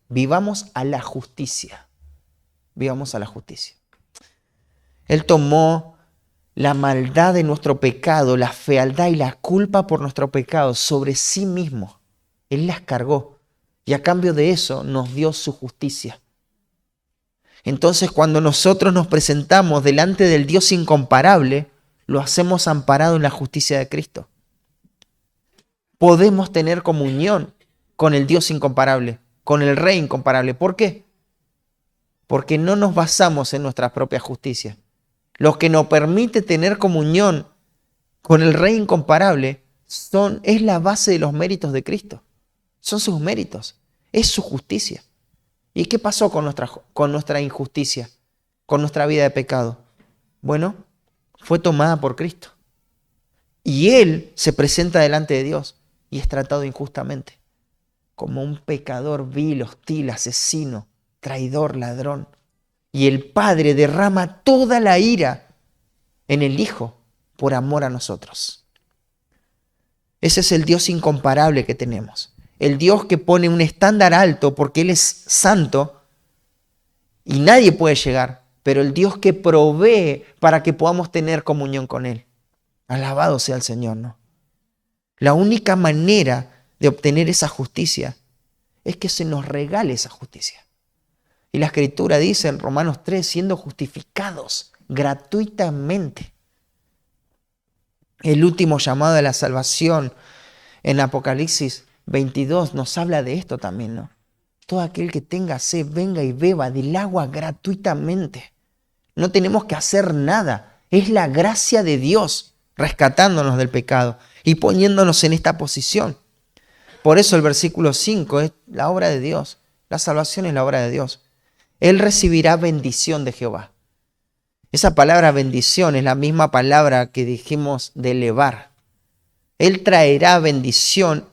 Vivamos a la justicia. Vivamos a la justicia. Él tomó la maldad de nuestro pecado, la fealdad y la culpa por nuestro pecado sobre sí mismo. Él las cargó y a cambio de eso nos dio su justicia. Entonces, cuando nosotros nos presentamos delante del Dios incomparable, lo hacemos amparado en la justicia de Cristo. podemos tener comunión con el Dios incomparable, con el Rey incomparable. ¿Por qué? Porque no nos basamos en nuestra propia justicia. Lo que nos permite tener comunión con el Rey incomparable es la base de los méritos de Cristo. Son sus méritos, es su justicia. ¿Y qué pasó con nuestra injusticia, con nuestra vida de pecado? Bueno, fue tomada por Cristo. Y Él se presenta delante de Dios y es tratado injustamente, como un pecador vil, hostil, asesino, traidor, ladrón. Y el Padre derrama toda la ira en el Hijo por amor a nosotros. Ese es el Dios incomparable que tenemos. El Dios que pone un estándar alto porque Él es santo y nadie puede llegar, pero el Dios que provee para que podamos tener comunión con Él. Alabado sea el Señor, ¿no? La única manera de obtener esa justicia es que se nos regale esa justicia. Y la Escritura dice en Romanos 3, siendo justificados gratuitamente. El último llamado de la salvación en Apocalipsis 22 nos habla de esto también, ¿no? Todo aquel que tenga sed, venga y beba del agua gratuitamente. No tenemos que hacer nada. Es la gracia de Dios rescatándonos del pecado y poniéndonos en esta posición. Por eso el versículo 5 es la obra de Dios. La salvación es la obra de Dios. Él recibirá bendición de Jehová. Esa palabra bendición es la misma palabra que dijimos de elevar. Él traerá bendición.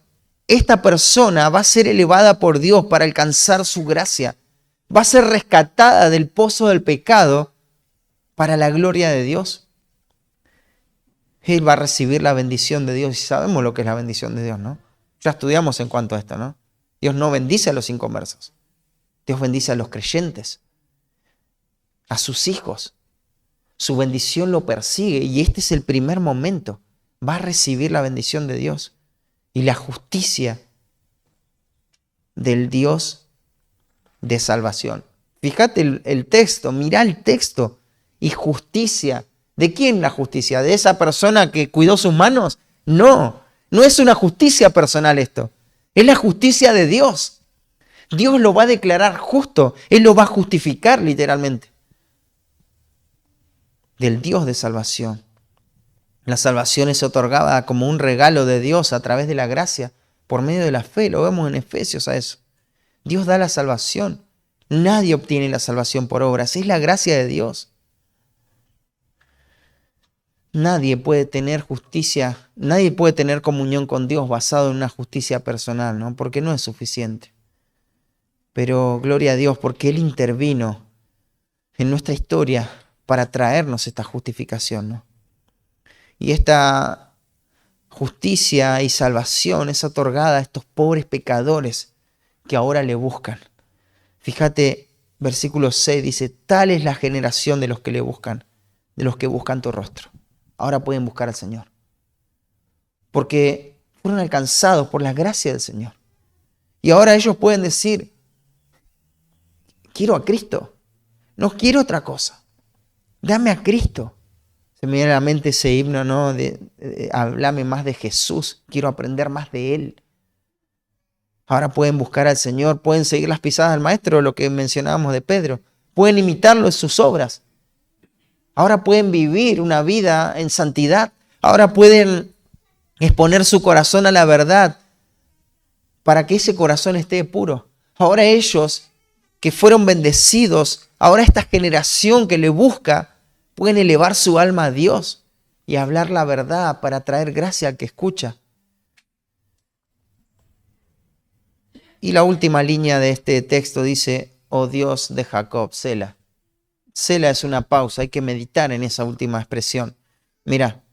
Esta persona va a ser elevada por Dios para alcanzar su gracia. Va a ser rescatada del pozo del pecado para la gloria de Dios. Él va a recibir la bendición de Dios. Y sabemos lo que es la bendición de Dios, ¿no? Ya estudiamos en cuanto a esto, ¿no? Dios no bendice a los inconversos. Dios bendice a los creyentes, a sus hijos. Su bendición lo persigue y este es el primer momento. Va a recibir la bendición de Dios y la justicia del Dios de salvación. Fíjate el texto, mira el texto. Y justicia. ¿De quién la justicia? ¿De esa persona que cuidó sus manos? No, no es una justicia personal esto. Es la justicia de Dios. Dios lo va a declarar justo. Él lo va a justificar literalmente. Del Dios de salvación. La salvación es otorgada como un regalo de Dios a través de la gracia, por medio de la fe. Lo vemos en Efesios a eso. Dios da la salvación. Nadie obtiene la salvación por obras. Es la gracia de Dios. Nadie puede tener justicia, nadie puede tener comunión con Dios basado en una justicia personal, ¿no? Porque no es suficiente. Pero gloria a Dios porque Él intervino en nuestra historia para traernos esta justificación, ¿no? Y esta justicia y salvación es otorgada a estos pobres pecadores que ahora le buscan. Fíjate, versículo 6 dice, tal es la generación de los que le buscan, de los que buscan tu rostro. Ahora pueden buscar al Señor. Porque fueron alcanzados por la gracia del Señor. Y ahora ellos pueden decir, quiero a Cristo. No quiero otra cosa. Dame a Cristo. Se me viene a la mente ese himno, ¿no? Háblame más de Jesús. Quiero aprender más de Él. Ahora pueden buscar al Señor. Pueden seguir las pisadas del Maestro, lo que mencionábamos de Pedro. Pueden imitarlo en sus obras. Ahora pueden vivir una vida en santidad. Ahora pueden exponer su corazón a la verdad para que ese corazón esté puro. Ahora ellos que fueron bendecidos, ahora esta generación que le busca, pueden elevar su alma a Dios y hablar la verdad para traer gracia al que escucha. Y la última línea de este texto dice, oh Dios de Jacob, Sela. Sela es una pausa, hay que meditar en esa última expresión. Mira,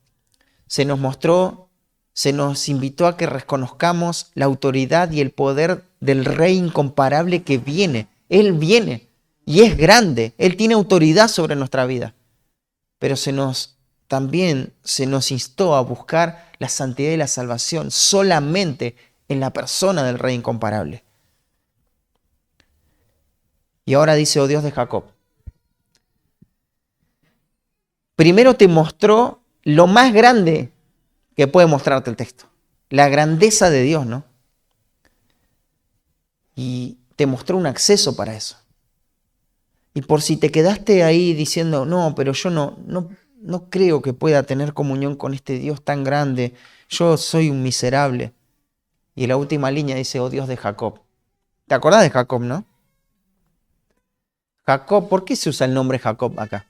se nos mostró, se nos invitó a que reconozcamos la autoridad y el poder del Rey incomparable que viene. Él viene y es grande, Él tiene autoridad sobre nuestra vida. Pero también se nos instó a buscar la santidad y la salvación solamente en la persona del Rey incomparable. Y ahora dice, oh Dios de Jacob. Primero te mostró lo más grande que puede mostrarte el texto. la grandeza de Dios, ¿no? Y te mostró un acceso para eso. Y por si te quedaste ahí diciendo, no, pero yo no creo que pueda tener comunión con este Dios tan grande, yo soy un miserable. Y la última línea dice, oh Dios de Jacob. ¿Te acordás de Jacob, no? Jacob, ¿por qué se usa el nombre Jacob acá?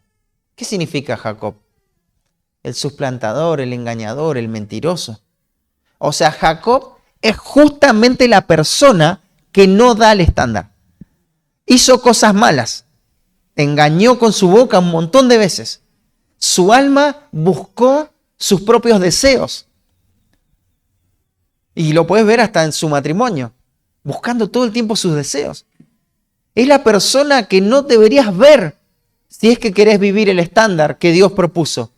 ¿Qué significa Jacob? El suplantador, el engañador, el mentiroso. O sea, Jacob es justamente la persona que no da el estándar. Hizo cosas malas. Engañó con su boca un montón de veces. Su alma buscó sus propios deseos. Y lo puedes ver hasta en su matrimonio, buscando todo el tiempo sus deseos. Es la persona que no deberías ver si es que querés vivir el estándar que Dios propuso.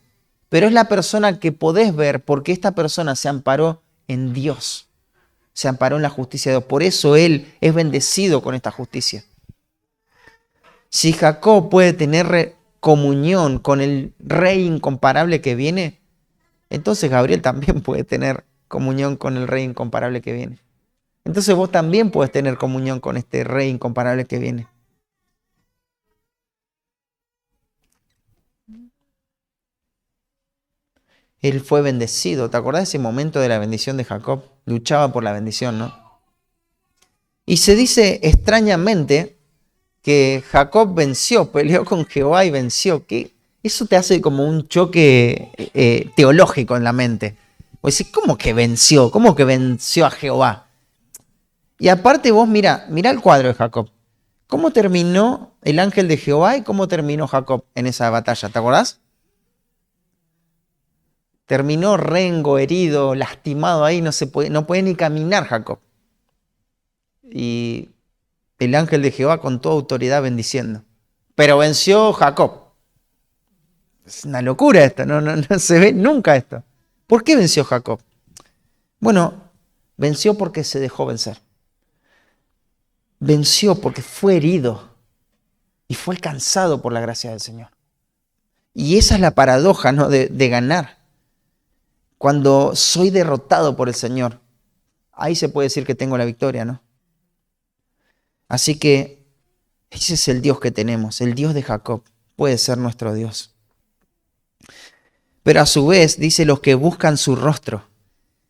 Pero es la persona que podés ver porque esta persona se amparó en Dios. Se amparó en la justicia de Dios. Por eso él es bendecido con esta justicia. Si Jacob puede tener comunión con el Rey incomparable que viene, entonces Gabriel también puede tener comunión con el Rey incomparable que viene. Entonces vos también puedes tener comunión con este Rey incomparable que viene. Él fue bendecido. ¿Te acordás de ese momento de la bendición de Jacob? Luchaba por la bendición, ¿no? Y se dice extrañamente que Jacob venció, peleó con Jehová y venció. ¿Qué? Eso te hace como un choque teológico en la mente. O decir, ¿cómo que venció? ¿Cómo que venció a Jehová? Y aparte vos mira el cuadro de Jacob. ¿Cómo terminó el ángel de Jehová y cómo terminó Jacob en esa batalla? ¿Te acordás? Terminó rengo, herido, lastimado ahí, no puede ni caminar Jacob. Y el ángel de Jehová con toda autoridad bendiciendo. Pero venció Jacob. Es una locura esto, no se ve nunca esto. ¿Por qué venció Jacob? Bueno, venció porque se dejó vencer. Venció porque fue herido y fue alcanzado por la gracia del Señor. Y esa es la paradoja, ¿no? de ganar. Cuando soy derrotado por el Señor, ahí se puede decir que tengo la victoria, ¿no? Así que ese es el Dios que tenemos, el Dios de Jacob puede ser nuestro Dios. Pero a su vez dice los que buscan su rostro.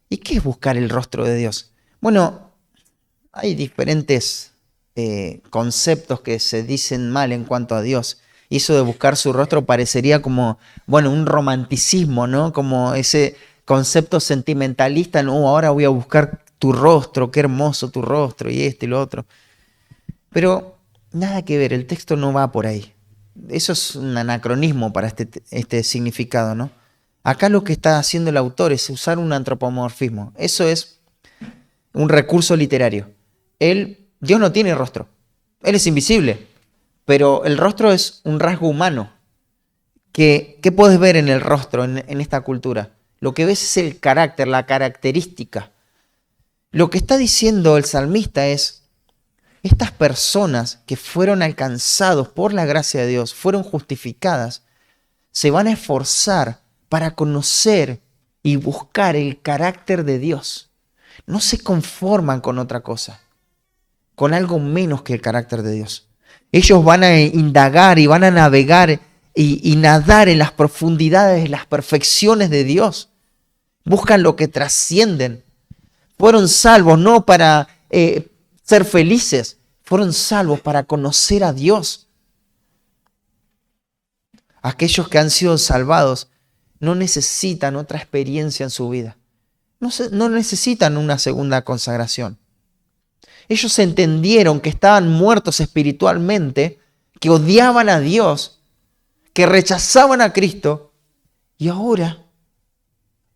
¿Y qué es buscar el rostro de Dios? Bueno, hay diferentes conceptos que se dicen mal en cuanto a Dios. Y eso de buscar su rostro parecería como, bueno, un romanticismo, ¿no? Como ese concepto sentimentalista, no, ahora voy a buscar tu rostro, qué hermoso tu rostro, y esto y lo otro. Pero nada que ver, el texto no va por ahí. Eso es un anacronismo para este significado, ¿no? Acá lo que está haciendo el autor es usar un antropomorfismo. Eso es un recurso literario. Dios no tiene rostro. Él es invisible. Pero el rostro es un rasgo humano. ¿Qué puedes ver en el rostro en esta cultura? Lo que ves es el carácter, la característica. Lo que está diciendo el salmista es, estas personas que fueron alcanzados por la gracia de Dios, fueron justificadas, se van a esforzar para conocer y buscar el carácter de Dios. No se conforman con otra cosa, con algo menos que el carácter de Dios. Ellos van a indagar y van a navegar y nadar en las profundidades, las perfecciones de Dios. Buscan lo que trascienden. Fueron salvos no para ser felices, fueron salvos para conocer a Dios. Aquellos que han sido salvados no necesitan otra experiencia en su vida. No necesitan una segunda consagración. Ellos entendieron que estaban muertos espiritualmente, que odiaban a Dios, que rechazaban a Cristo y ahora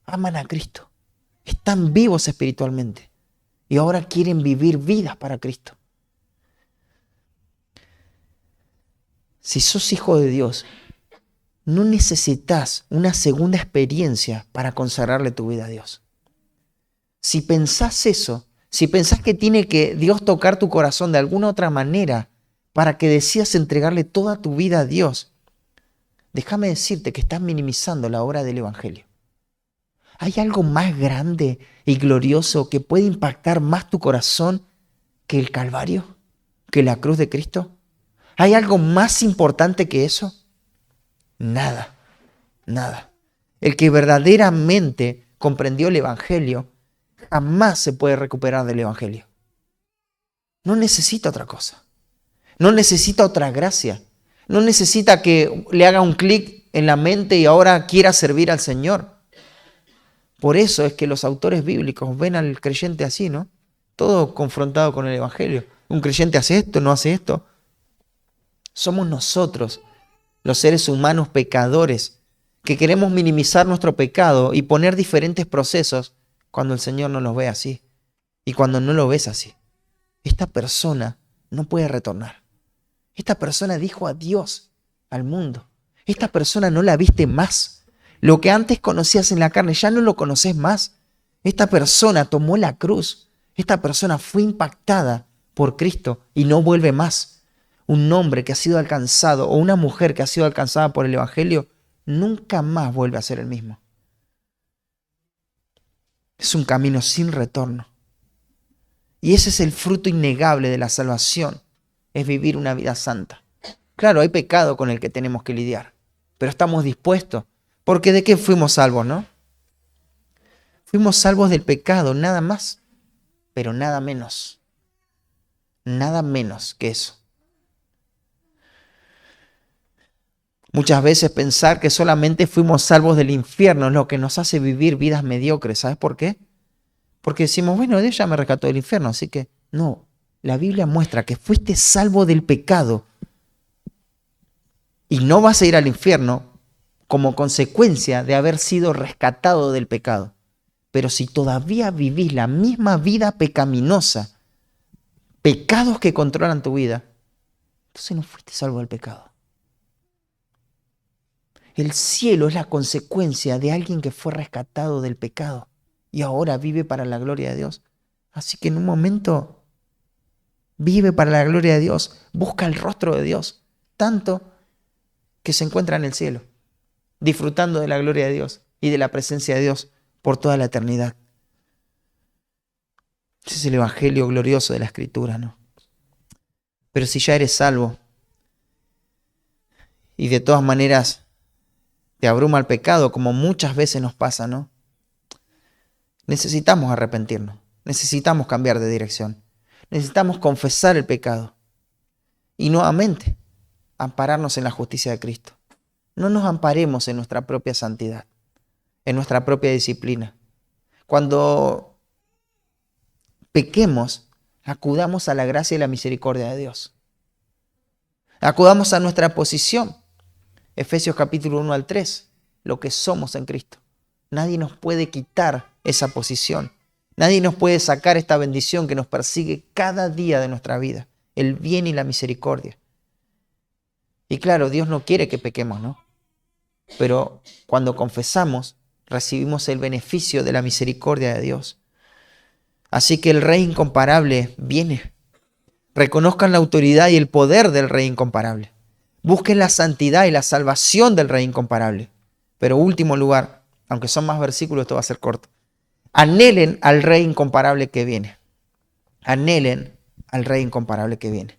aman a Cristo. Están vivos espiritualmente y ahora quieren vivir vidas para Cristo. Si sos hijo de Dios, no necesitas una segunda experiencia para consagrarle tu vida a Dios. Si pensás eso, si pensás que tiene que Dios tocar tu corazón de alguna otra manera para que decidas entregarle toda tu vida a Dios, déjame decirte que estás minimizando la obra del Evangelio. ¿Hay algo más grande y glorioso que puede impactar más tu corazón que el Calvario, que la cruz de Cristo? ¿Hay algo más importante que eso? Nada, nada. El que verdaderamente comprendió el Evangelio jamás se puede recuperar del Evangelio. No necesita otra cosa. No necesita otra gracia. No necesita que le haga un clic en la mente y ahora quiera servir al Señor. Por eso es que los autores bíblicos ven al creyente así, ¿no? Todo confrontado con el Evangelio. Un creyente hace esto, no hace esto. Somos nosotros, los seres humanos pecadores, que queremos minimizar nuestro pecado y poner diferentes procesos cuando el Señor no los ve así. Y cuando no lo ves así. Esta persona no puede retornar. Esta persona dijo adiós al mundo. Esta persona no la viste más. Lo que antes conocías en la carne ya no lo conoces más. Esta persona tomó la cruz. Esta persona fue impactada por Cristo y no vuelve más. Un hombre que ha sido alcanzado o una mujer que ha sido alcanzada por el Evangelio nunca más vuelve a ser el mismo. Es un camino sin retorno. Y ese es el fruto innegable de la salvación, es vivir una vida santa. Claro, hay pecado con el que tenemos que lidiar, pero estamos dispuestos, porque ¿de qué fuimos salvos, no? Fuimos salvos del pecado, nada más, pero nada menos que eso. Muchas veces pensar que solamente fuimos salvos del infierno es lo que nos hace vivir vidas mediocres, ¿sabes por qué? Porque decimos, bueno, Dios ya me rescató del infierno, así que no. La Biblia muestra que fuiste salvo del pecado y no vas a ir al infierno como consecuencia de haber sido rescatado del pecado. Pero si todavía vivís la misma vida pecaminosa, pecados que controlan tu vida, entonces no fuiste salvo del pecado. El cielo es la consecuencia de alguien que fue rescatado del pecado y ahora vive para la gloria de Dios. Así que en un momento vive para la gloria de Dios, busca el rostro de Dios, tanto que se encuentra en el cielo, disfrutando de la gloria de Dios y de la presencia de Dios por toda la eternidad. Ese es el evangelio glorioso de la Escritura, ¿no? Pero si ya eres salvo y de todas maneras te abruma el pecado, como muchas veces nos pasa, ¿no? Necesitamos arrepentirnos, necesitamos cambiar de dirección, necesitamos confesar el pecado y nuevamente ampararnos en la justicia de Cristo. No nos amparemos en nuestra propia santidad, en nuestra propia disciplina. Cuando pequemos, acudamos a la gracia y la misericordia de Dios. Acudamos a nuestra posición. Efesios capítulo 1 al 3, lo que somos en Cristo. Nadie nos puede quitar esa posición. Nadie nos puede sacar esta bendición que nos persigue cada día de nuestra vida, el bien y la misericordia. Y claro, Dios no quiere que pequemos, ¿no? Pero cuando confesamos, recibimos el beneficio de la misericordia de Dios. Así que el Rey incomparable viene. Reconozcan la autoridad y el poder del Rey incomparable. Busquen la santidad y la salvación del Rey incomparable. Pero último lugar, aunque son más versículos, esto va a ser corto. Anhelen al Rey incomparable que viene. Anhelen al Rey incomparable que viene.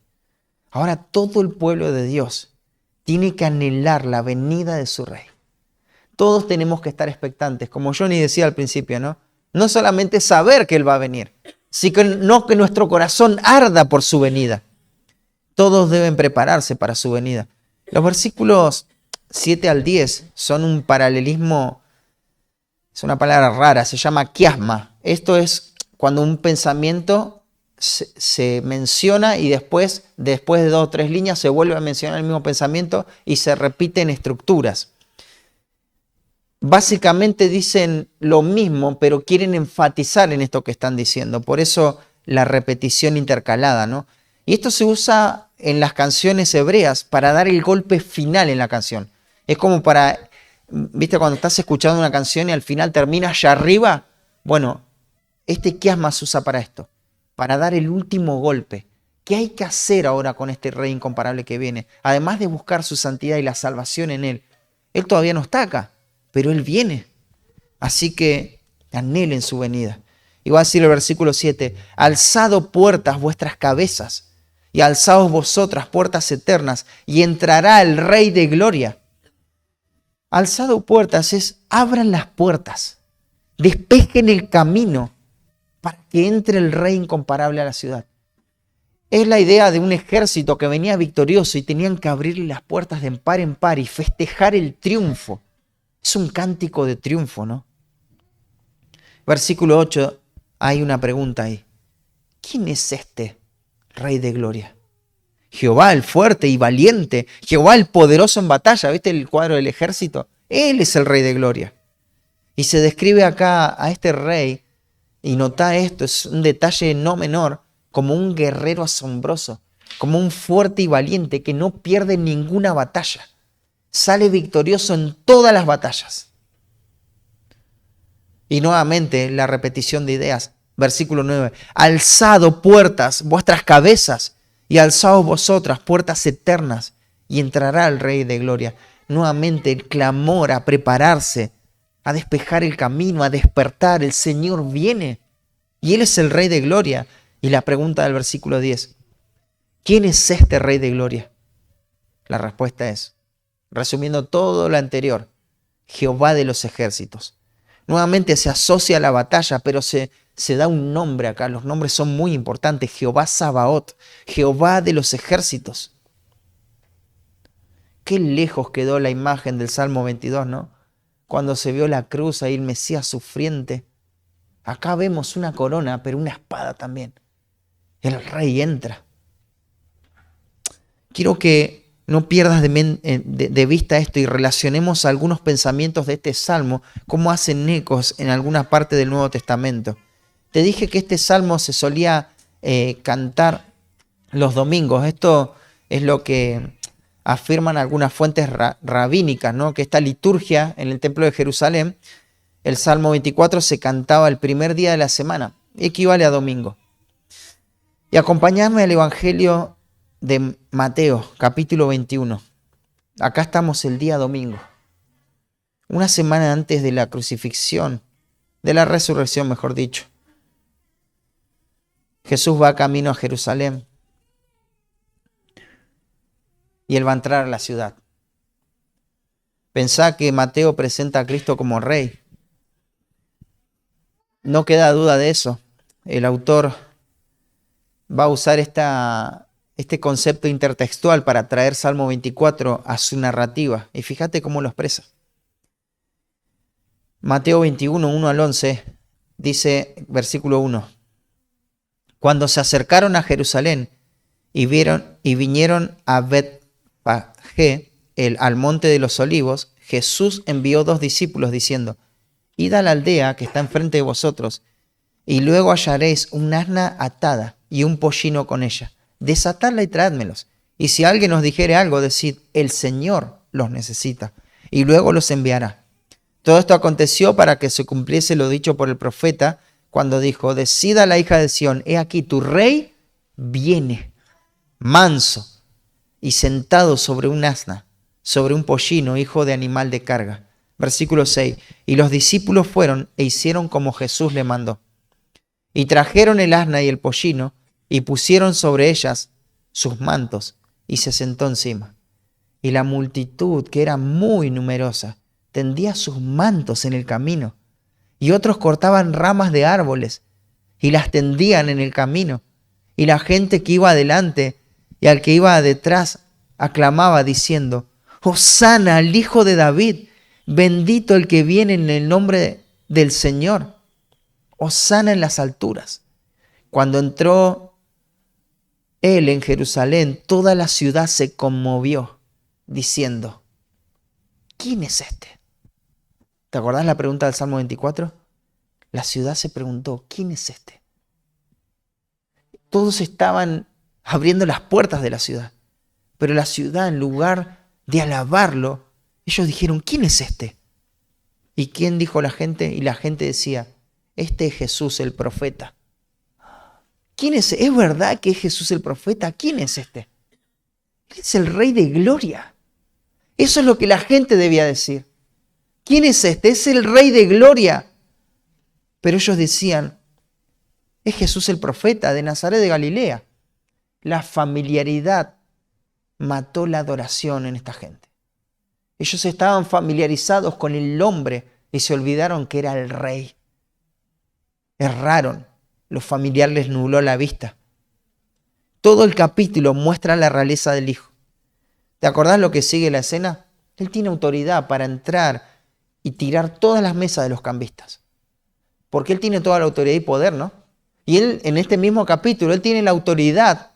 Ahora todo el pueblo de Dios tiene que anhelar la venida de su Rey. Todos tenemos que estar expectantes, como Johnny decía al principio, ¿no? No solamente saber que Él va a venir, sino que nuestro corazón arda por su venida. Todos deben prepararse para su venida. Los versículos 7 al 10 son un paralelismo, es una palabra rara, se llama quiasma. Esto es cuando un pensamiento se menciona y después de 2 o 3 líneas se vuelve a mencionar el mismo pensamiento y se repiten estructuras. Básicamente dicen lo mismo, pero quieren enfatizar en esto que están diciendo. Por eso la repetición intercalada, ¿no? Y esto se usa en las canciones hebreas para dar el golpe final en la canción. Es como para, ¿viste? Cuando estás escuchando una canción y al final termina allá arriba. Bueno, este quiasma se usa para esto, para dar el último golpe. ¿Qué hay que hacer ahora con este Rey incomparable que viene? Además de buscar su santidad y la salvación en Él. Él todavía no está acá, pero Él viene. Así que anhelen su venida. Y va a decir el versículo 7, alzado puertas vuestras cabezas, y alzaos vosotras puertas eternas, y entrará el Rey de gloria. Alzado puertas es, abran las puertas, despejen el camino para que entre el Rey incomparable a la ciudad. Es la idea de un ejército que venía victorioso y tenían que abrirle las puertas de par en par y festejar el triunfo. Es un cántico de triunfo, ¿no? Versículo 8, hay una pregunta ahí. ¿Quién es este Rey de gloria? Jehová el fuerte y valiente, Jehová el poderoso en batalla. ¿Viste el cuadro del ejército? Él es el Rey de gloria. Y se describe acá a este rey, y nota esto, es un detalle no menor, como un guerrero asombroso, como un fuerte y valiente que no pierde ninguna batalla. Sale victorioso en todas las batallas. Y nuevamente la repetición de ideas. Versículo 9. Alzado puertas vuestras cabezas y alzaos vosotras puertas eternas y entrará el Rey de gloria. Nuevamente el clamor a prepararse, a despejar el camino, a despertar. El Señor viene y Él es el Rey de gloria. Y la pregunta del versículo 10. ¿Quién es este Rey de gloria? La respuesta es, resumiendo todo lo anterior, Jehová de los ejércitos. Nuevamente se asocia a la batalla, pero se da un nombre acá. Los nombres son muy importantes. Jehová Sabaoth, Jehová de los ejércitos. Qué lejos quedó la imagen del Salmo 22, ¿no? Cuando se vio la cruz ahí, el Mesías sufriente. Acá vemos una corona, pero una espada también. El rey entra. Quiero que no pierdas de vista esto y relacionemos algunos pensamientos de este salmo, como hacen ecos en alguna parte del Nuevo Testamento. Te dije que este salmo se solía cantar los domingos. Esto es lo que afirman algunas fuentes rabínicas, ¿no? Que esta liturgia en el Templo de Jerusalén, el Salmo 24 se cantaba el primer día de la semana, equivale a domingo. Y acompañadme al Evangelio de Mateo, capítulo 21. Acá estamos el día domingo, una semana antes de la crucifixión, de la resurrección, mejor dicho. Jesús va camino a Jerusalén y Él va a entrar a la ciudad. Pensá que Mateo presenta a Cristo como rey. No queda duda de eso. El autor va a usar este concepto intertextual para traer Salmo 24 a su narrativa. Y fíjate cómo lo expresa. Mateo 21, 1 al 11, dice, versículo 1. Cuando se acercaron a Jerusalén y vinieron a Betfagé, al monte de los olivos, Jesús envió 2 discípulos diciendo, id a la aldea que está enfrente de vosotros, y luego hallaréis un asna atada y un pollino con ella. Desatadla y traédmelos. Y si alguien os dijere algo, decid, el Señor los necesita, y luego los enviará. Todo esto aconteció para que se cumpliese lo dicho por el profeta, cuando dijo, decida la hija de Sión, he aquí tu rey viene, manso, y sentado sobre un asna, sobre un pollino, hijo de animal de carga. Versículo 6. Y los discípulos fueron e hicieron como Jesús le mandó. Y trajeron el asna y el pollino, y pusieron sobre ellas sus mantos, y se sentó encima. Y la multitud, que era muy numerosa, tendía sus mantos en el camino, y otros cortaban ramas de árboles, y las tendían en el camino. Y la gente que iba adelante y al que iba detrás aclamaba diciendo, Hosana al Hijo de David, bendito el que viene en el nombre del Señor. Hosana en las alturas. Cuando entró Él en Jerusalén, toda la ciudad se conmovió, diciendo, ¿quién es este? ¿Te acordás la pregunta del Salmo 24? La ciudad se preguntó, ¿quién es este? Todos estaban abriendo las puertas de la ciudad, pero la ciudad, en lugar de alabarlo, ellos dijeron, ¿quién es este? ¿Y quién dijo la gente? Y la gente decía, este es Jesús el profeta. ¿Quién es? ¿Es verdad que es Jesús el profeta? ¿Quién es este? Él es el Rey de gloria. Eso es lo que la gente debía decir. ¿Quién es este? Es el Rey de Gloria. Pero ellos decían, es Jesús el profeta de Nazaret de Galilea. La familiaridad mató la adoración en esta gente. Ellos estaban familiarizados con el hombre y se olvidaron que era el Rey. Erraron. Lo familiar les nubló la vista. Todo el capítulo muestra la realeza del Hijo. ¿Te acordás lo que sigue la escena? Él tiene autoridad para entrar y tirar todas las mesas de los cambistas. Porque Él tiene toda la autoridad y poder, ¿no? Y Él, en este mismo capítulo, Él tiene la autoridad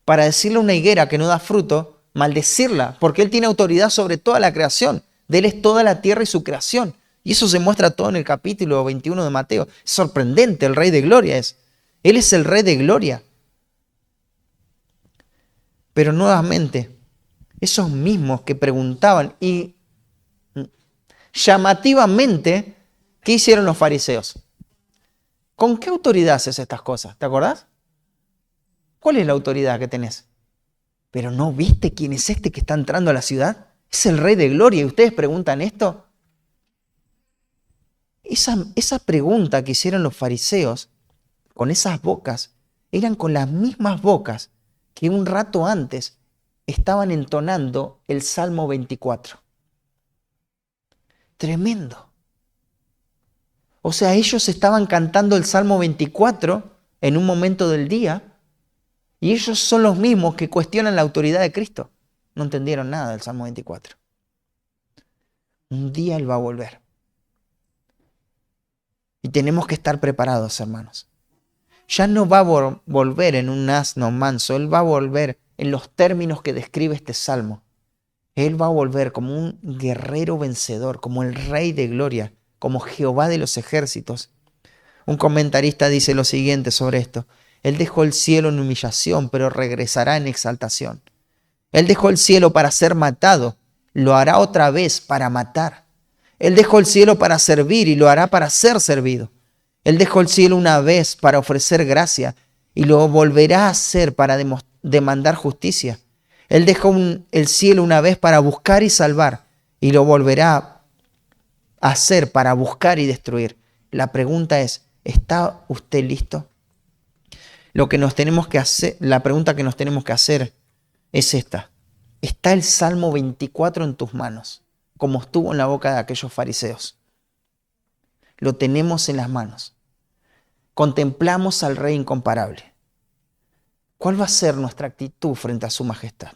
para decirle a una higuera que no da fruto, maldecirla, porque Él tiene autoridad sobre toda la creación. De Él es toda la tierra y su creación. Y eso se muestra todo en el capítulo 21 de Mateo. Es sorprendente, el Rey de Gloria es. Él es el Rey de Gloria. Pero nuevamente, esos mismos que preguntaban y llamativamente, ¿qué hicieron los fariseos? ¿Con qué autoridad haces estas cosas? ¿Te acordás? ¿Cuál es la autoridad que tenés? ¿Pero no viste quién es este que está entrando a la ciudad? Es el Rey de Gloria. ¿Y ustedes preguntan esto? Esa pregunta que hicieron los fariseos con esas bocas eran con las mismas bocas que un rato antes estaban entonando el Salmo 24. Tremendo. O sea, ellos estaban cantando el Salmo 24 en un momento del día y ellos son los mismos que cuestionan la autoridad de Cristo. No entendieron nada del Salmo 24. Un día Él va a volver. Y tenemos que estar preparados, hermanos. Ya no va a volver en un asno manso, Él va a volver en los términos que describe este Salmo. Él va a volver como un guerrero vencedor, como el Rey de Gloria, como Jehová de los ejércitos. Un comentarista dice lo siguiente sobre esto. Él dejó el cielo en humillación, pero regresará en exaltación. Él dejó el cielo para ser matado, lo hará otra vez para matar. Él dejó el cielo para servir y lo hará para ser servido. Él dejó el cielo una vez para ofrecer gracia y lo volverá a hacer para demandar justicia. Él dejó el cielo una vez para buscar y salvar y lo volverá a hacer para buscar y destruir. La pregunta es, ¿está usted listo? Lo que nos tenemos que hacer, la pregunta que nos tenemos que hacer es esta. ¿Está el Salmo 24 en tus manos, como estuvo en la boca de aquellos fariseos? Lo tenemos en las manos. Contemplamos al Rey incomparable. ¿Cuál va a ser nuestra actitud frente a su majestad?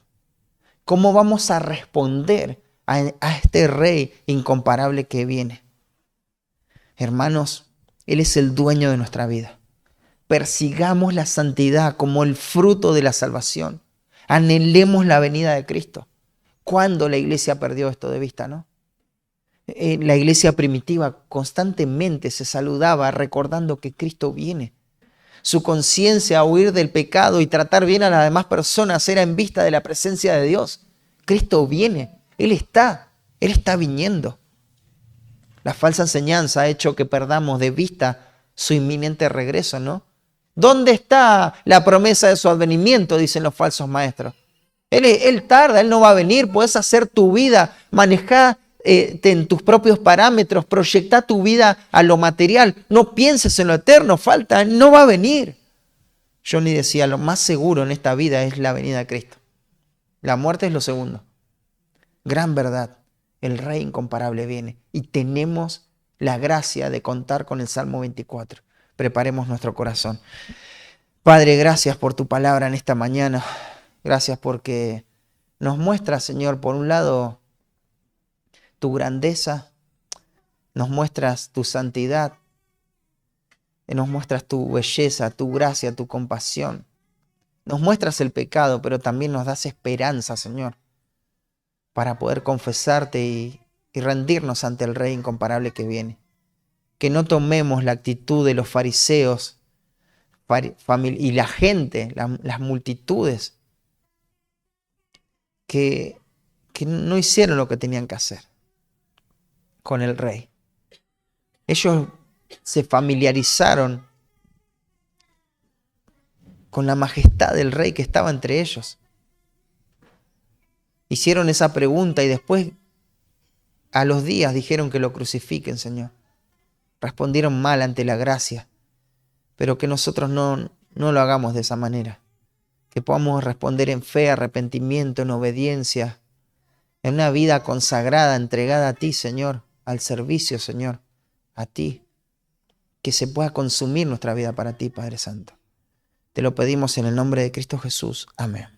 ¿Cómo vamos a responder a este Rey incomparable que viene? Hermanos, Él es el dueño de nuestra vida. Persigamos la santidad como el fruto de la salvación. Anhelemos la venida de Cristo. ¿Cuándo la iglesia perdió esto de vista, no? La iglesia primitiva constantemente se saludaba recordando que Cristo viene. Su conciencia a huir del pecado y tratar bien a las demás personas era en vista de la presencia de Dios. Cristo viene, Él está viniendo. La falsa enseñanza ha hecho que perdamos de vista su inminente regreso, ¿no? ¿Dónde está la promesa de su advenimiento? Dicen los falsos maestros. Él tarda, Él no va a venir. Puedes hacer tu vida, manejar en tus propios parámetros, proyecta tu vida a lo material. No pienses en lo eterno, falta, no va a venir. Johnny decía, lo más seguro en esta vida es la venida de Cristo. La muerte es lo segundo. Gran verdad, el Rey incomparable viene y tenemos la gracia de contar con el Salmo 24. Preparemos nuestro corazón. Padre, gracias por tu palabra en esta mañana. Gracias porque nos muestra, Señor, por un lado, tu grandeza, nos muestras tu santidad, nos muestras tu belleza, tu gracia, tu compasión. Nos muestras el pecado, pero también nos das esperanza, Señor, para poder confesarte y rendirnos ante el Rey incomparable que viene. Que no tomemos la actitud de los fariseos y la gente, las multitudes, que no hicieron lo que tenían que hacer con el Rey. Ellos se familiarizaron con la majestad del Rey que estaba entre ellos. Hicieron esa pregunta y después a los días dijeron que lo crucifiquen, Señor. Respondieron mal ante la gracia, pero que nosotros no lo hagamos de esa manera. Que podamos responder en fe, arrepentimiento, en obediencia, en una vida consagrada, entregada a ti, Señor, al servicio, Señor, a ti. Que se pueda consumir nuestra vida para ti, Padre Santo. Te lo pedimos en el nombre de Cristo Jesús. Amén.